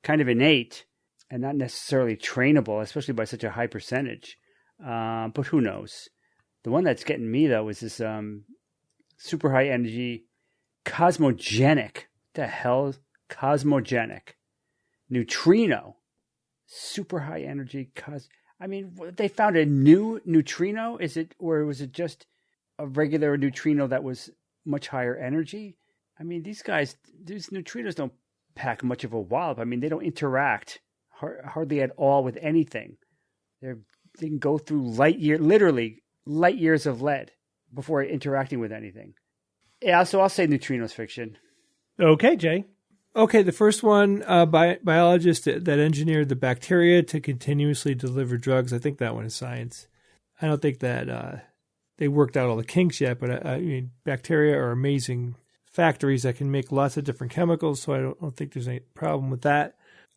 innate and not necessarily trainable, especially by such a high percentage. But who knows? The one that's getting me, though, is this super high energy cosmogenic. What the hell? Cosmogenic neutrino. Super high energy they found a new neutrino? Or was it just a regular neutrino that was much higher energy? I mean, these neutrinos don't pack much of a wallop. I mean, they don't interact hardly at all with anything. They can go through literally light years of lead before interacting with anything. Yeah, so I'll say neutrinos fiction. Okay, Jay. Okay, the first one, biologists that engineered the bacteria to continuously deliver drugs. I think that one is science. I don't think that they worked out all the kinks yet, but I mean, bacteria are amazing factories that can make lots of different chemicals, so I don't think there's any problem with that.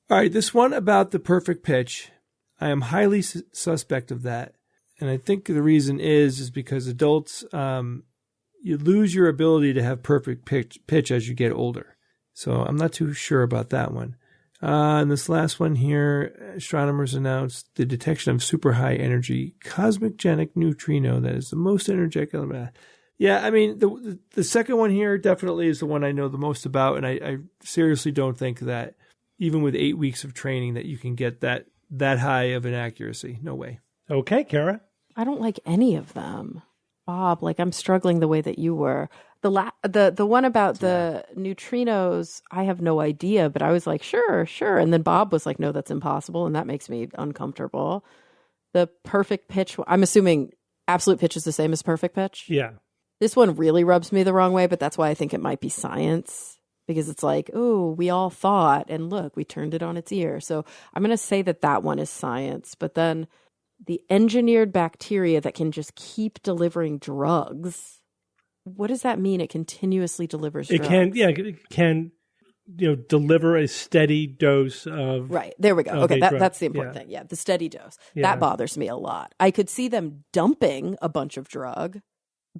All right, this one about the perfect pitch, I am highly suspect of that, and I think the reason is because adults, you lose your ability to have perfect pitch as you get older. So I'm not too sure about that one. And this last one here, astronomers announced the detection of super high energy cosmogenic neutrino that is the most energetic element. Yeah, I mean, the second one here definitely is the one I know the most about, and I seriously don't think that even with 8 weeks of training that you can get that high of an accuracy. No way. Okay, Kara. I don't like any of them. Bob, I'm struggling the way that you were. The one about the neutrinos, I have no idea, but I was like, sure. And then Bob was like, no, that's impossible, and that makes me uncomfortable. The perfect pitch, I'm assuming absolute pitch is the same as perfect pitch? Yeah. This one really rubs me the wrong way, but that's why I think it might be science, because it's like, oh, we all thought, and look, we turned it on its ear. So I'm going to say that one is science, but then the engineered bacteria that can just keep delivering drugs, what does that mean? It continuously delivers drugs? It can deliver a steady dose of... Right, there we go. Okay, that's the important thing. Yeah, the steady dose. Yeah. That bothers me a lot. I could see them dumping a bunch of drug,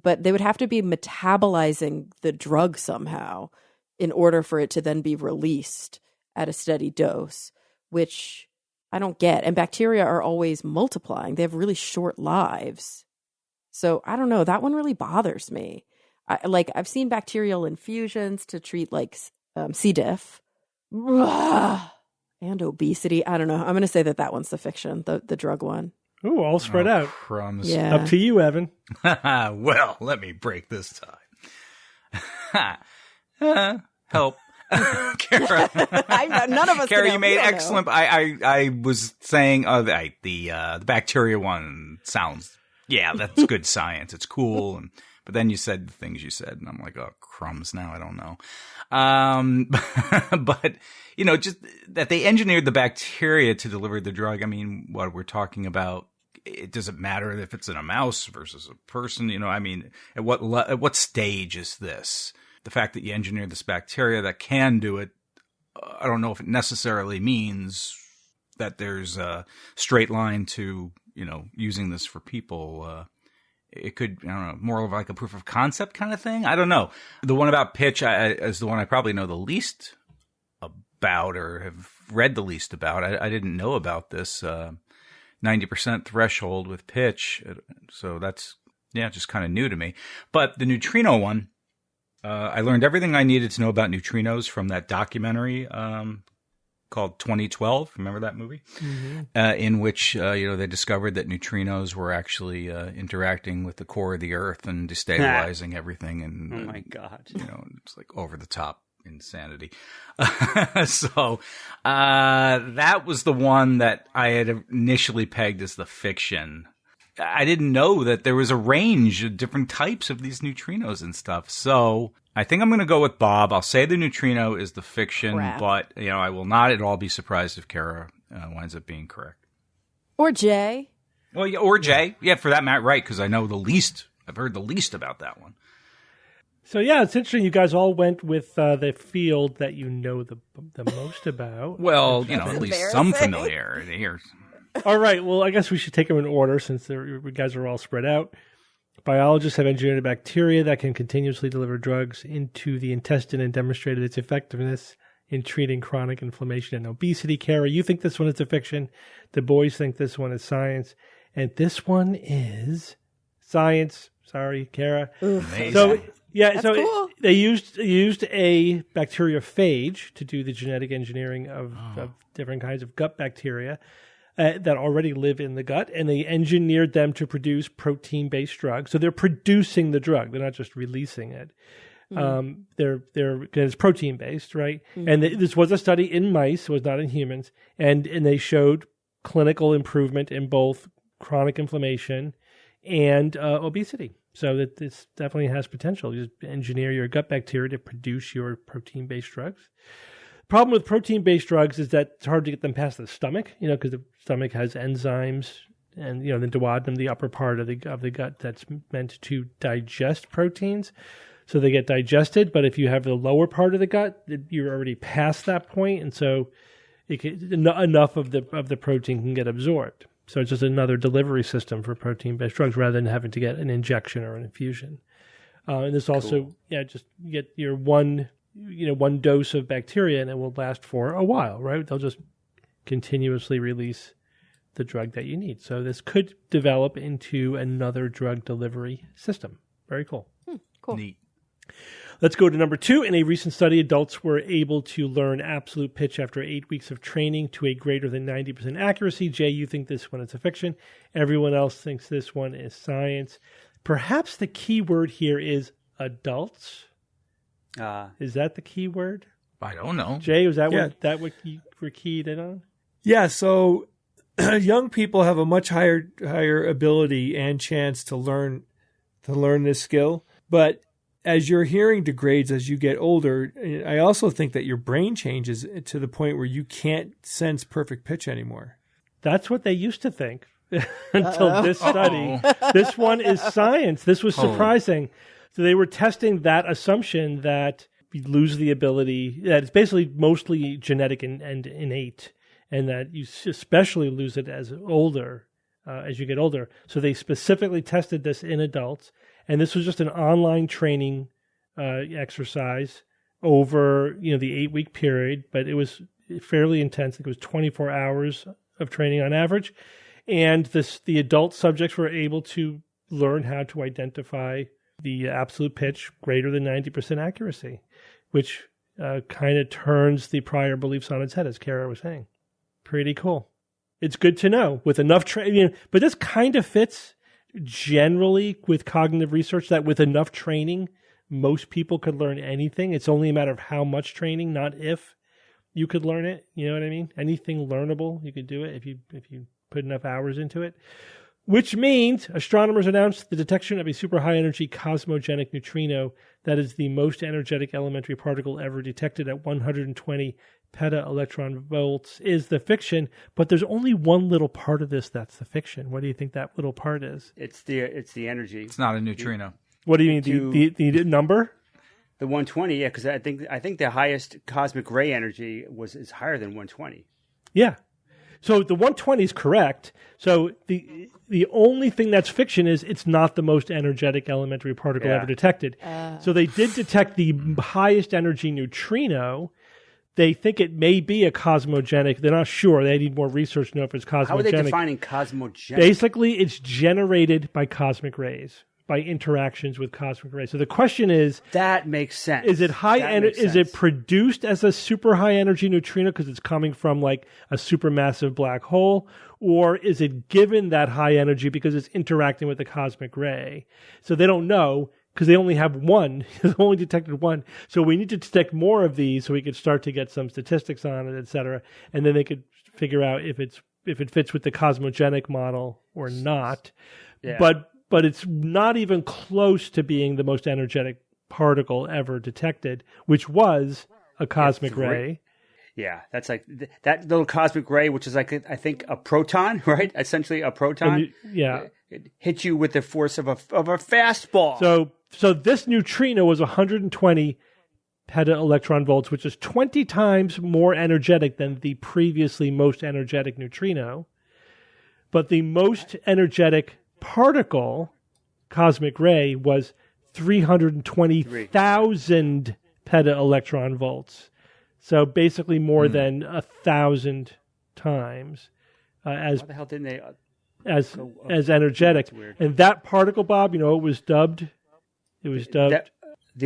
but they would have to be metabolizing the drug somehow in order for it to then be released at a steady dose, which I don't get. And bacteria are always multiplying. They have really short lives. So I don't know. That one really bothers me. I've seen bacterial infusions to treat like C. diff and obesity. I don't know. I'm going to say that one's the fiction, the drug one. Ooh, all spread out. Crumbs. Yeah. Up to you, Evan. Well, let me break this time. Help. Kara. None of us. Kara, can you made help. excellent. I was saying, the bacteria one sounds. Yeah, that's good science. It's cool. But then you said the things you said, and I'm like, oh, crumbs. Now I don't know. But just that they engineered the bacteria to deliver the drug. I mean, what we're talking about. It doesn't matter if it's in a mouse versus a person. I mean, at what stage is this? The fact that you engineer this bacteria that can do it, I don't know if it necessarily means that there's a straight line to, using this for people. It could, I don't know, more of like a proof of concept kind of thing. I don't know. The one about pitch is the one I probably know the least about or have read the least about. I didn't know about this 90% threshold with pitch. So that's, just kind of new to me. But the neutrino one, I learned everything I needed to know about neutrinos from that documentary called 2012. Remember that movie? Mm-hmm. In which, they discovered that neutrinos were actually interacting with the core of the Earth and destabilizing everything. And oh, my God. It's like over the top insanity. So that was the one that I had initially pegged as the fiction. I didn't know that there was a range of different types of these neutrinos and stuff. So I think I'm going to go with Bob. I'll say the neutrino is the fiction, but I will not at all be surprised if Kara winds up being correct. Or Jay. Well, yeah, or Jay. Yeah, for that matter, right? Because I know the least. I've heard the least about that one. So yeah, it's interesting. You guys all went with the field that you know the most about. Well, at least some familiarity here. All right. Well, I guess we should take them in order since you guys are all spread out. Biologists have engineered a bacteria that can continuously deliver drugs into the intestine and demonstrated its effectiveness in treating chronic inflammation and obesity. Kara, you think this one is a fiction. The boys think this one is science. And this one is science. Sorry, Kara. Amazing. So, yeah, That's so cool. They used a bacteriophage to do the genetic engineering of different kinds of gut bacteria that already live in the gut, and they engineered them to produce protein-based drugs. So they're producing the drug; they're not just releasing it. Mm-hmm. It's protein-based, right? Mm-hmm. And this was a study in mice; it was not in humans, and they showed clinical improvement in both chronic inflammation and obesity. So that this definitely has potential. You just engineer your gut bacteria to produce your protein-based drugs. Problem with protein-based drugs is that it's hard to get them past the stomach, because the stomach has enzymes and, the duodenum, the upper part of the gut that's meant to digest proteins. So they get digested, but if you have the lower part of the gut, you're already past that point, and so enough of the protein can get absorbed. So it's just another delivery system for protein-based drugs rather than having to get an injection or an infusion. And this also, just get your one dose of bacteria and it will last for a while, right? They'll just continuously release the drug that you need. So this could develop into another drug delivery system. Very cool. Cool. Neat. Let's go to number 2. In a recent study, adults were able to learn absolute pitch after 8 weeks of training to a greater than 90% accuracy. Jay, you think this one is a fiction. Everyone else thinks this one is science. Perhaps the key word here is adults. Is that the key word? I don't know. Jay, was that what you were keyed in on? Yeah, so young people have a much higher ability and chance to learn this skill. But as your hearing degrades as you get older, I also think that your brain changes to the point where you can't sense perfect pitch anymore. That's what they used to think until this study. This one is science. This was surprising. So they were testing that assumption that you lose the ability, that it's basically mostly genetic and innate, and that you especially lose it as you get older. So they specifically tested this in adults, and this was just an online training exercise over the 8-week period, but it was fairly intense. I think it was 24 hours of training on average, and the adult subjects were able to learn how to identify the absolute pitch greater than 90% accuracy, which kind of turns the prior beliefs on its head, as Kara was saying. Pretty cool. It's good to know with enough training, but this kind of fits generally with cognitive research that with enough training, most people could learn anything. It's only a matter of how much training, not if you could learn it. You know what I mean? Anything learnable, you could do it if you put enough hours into it. Which means astronomers announced the detection of a super high energy cosmogenic neutrino that is the most energetic elementary particle ever detected at 120 peta-electron volts is the fiction, but there's only one little part of this that's the fiction. What do you think that little part is? It's the energy. It's not a neutrino. What do you mean? The number? The 120, yeah, because I think the highest cosmic ray energy is higher than 120. Yeah. So the 120 is correct. So the only thing that's fiction is it's not the most energetic elementary particle ever detected. So they did detect the highest energy neutrino. They think it may be a cosmogenic. They're not sure. They need more research to know if it's cosmogenic. How are they defining cosmogenic? Basically, it's generated by cosmic rays, by interactions with cosmic rays. So the question is, that makes sense. Is it high energy? Is it produced as a super high energy neutrino because it's coming from like a supermassive black hole, or is it given that high energy because it's interacting with the cosmic ray? So they don't know because they only have one. They only detected one. So we need to detect more of these so we could start to get some statistics on it, et cetera, and then they could figure out if it fits with the cosmogenic model or not. Yeah. But it's not even close to being the most energetic particle ever detected, which was a cosmic ray. Yeah, that's like that little cosmic ray, which is like, I think, a proton, right? Essentially a proton. It hits you with the force of a fastball. So this neutrino was 120 peta-electron volts, which is 20 times more energetic than the previously most energetic neutrino. But the most energetic particle, cosmic ray, was 320,000 peta-electron volts. So basically more than 1,000 times Why the hell didn't they as energetic. And that particle, Bob, it was dubbed. The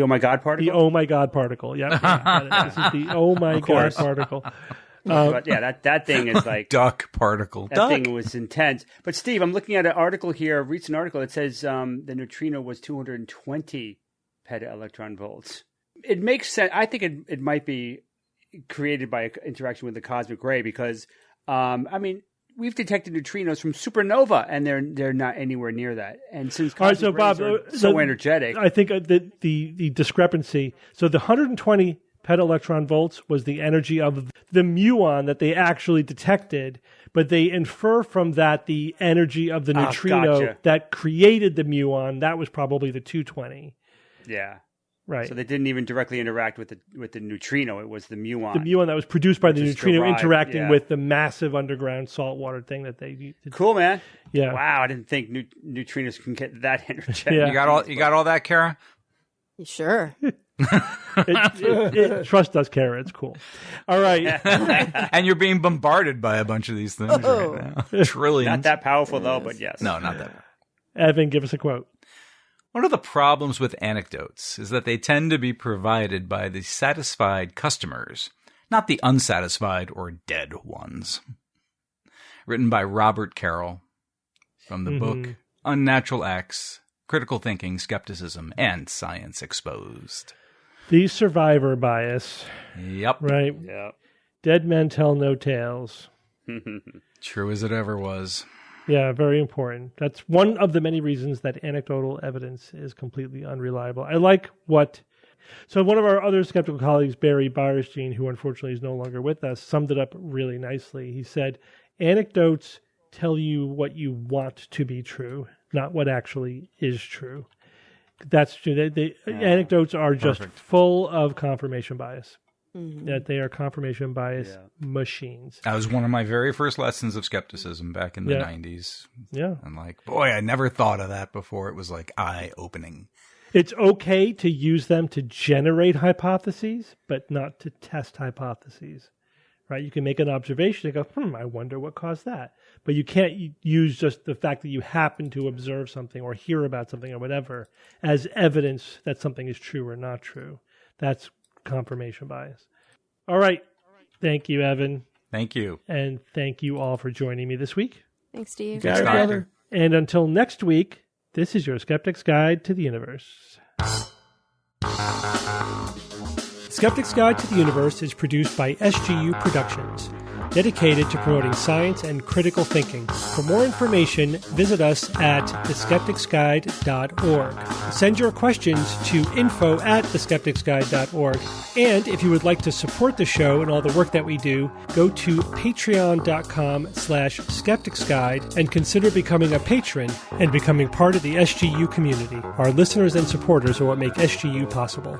oh my God particle? The oh my God particle. Yeah. This is the oh my God particle. But yeah, that thing is like duck particle. That thing was intense. But Steve, I'm looking at an article here, a recent article. It says the neutrino was 220 peta-electron volts. It makes sense. I think it might be created by interaction with the cosmic ray because, we've detected neutrinos from supernova, and they're not anywhere near that. And since cosmic rays are so energetic, I think the discrepancy. So the 120 peta-electron volts was the energy of the muon that they actually detected, but they infer from that the energy of the neutrino that created the muon. That was probably the 220. Yeah. Right. So they didn't even directly interact with the neutrino. It was the muon. The muon that was produced by the neutrino interacting with the massive underground saltwater thing that they did. Cool, man. Yeah. Wow, I didn't think neutrinos can get that energetic. Yeah. You got all that, Kara? Sure. Trust us, Kara. It's cool. All right. And you're being bombarded by a bunch of these things right now. Trillions. Not that powerful, though, but yes. No, not that. Evan, give us a quote. One of the problems with anecdotes is that they tend to be provided by the satisfied customers, not the unsatisfied or dead ones. Written by Robert Carroll from the book Unnatural Acts, Critical Thinking, Skepticism, and Science Exposed. The survivor bias. Yep. Right? Yep. Dead men tell no tales. True as it ever was. Yeah, very important. That's one of the many reasons that anecdotal evidence is completely unreliable. I like so one of our other skeptical colleagues, Barry Beyerstein, who unfortunately is no longer with us, summed it up really nicely. He said, anecdotes tell you what you want to be true, not what actually is true. That's true. Anecdotes are just full of confirmation bias. That they are confirmation bias machines. That was one of my very first lessons of skepticism back in the 90s. Yeah. I'm like, boy, I never thought of that before. It was like eye-opening. It's okay to use them to generate hypotheses, but not to test hypotheses. right? You can make an observation and go, I wonder what caused that. But you can't use just the fact that you happen to observe something or hear about something or whatever as evidence that something is true or not true. That's confirmation bias. All right. Thank you, Evan. Thank you. And thank you all for joining me this week. Thanks, Steve. Got it, brother. And until next week, this is your Skeptic's Guide to the Universe. Skeptic's Guide to the Universe is produced by SGU Productions, dedicated to promoting science and critical thinking. For more information, visit us at theskepticsguide.org. Send your questions to info@theskepticsguide.org. And if you would like to support the show and all the work that we do, go to patreon.com/skepticsguide and consider becoming a patron and becoming part of the SGU community. Our listeners and supporters are what make SGU possible.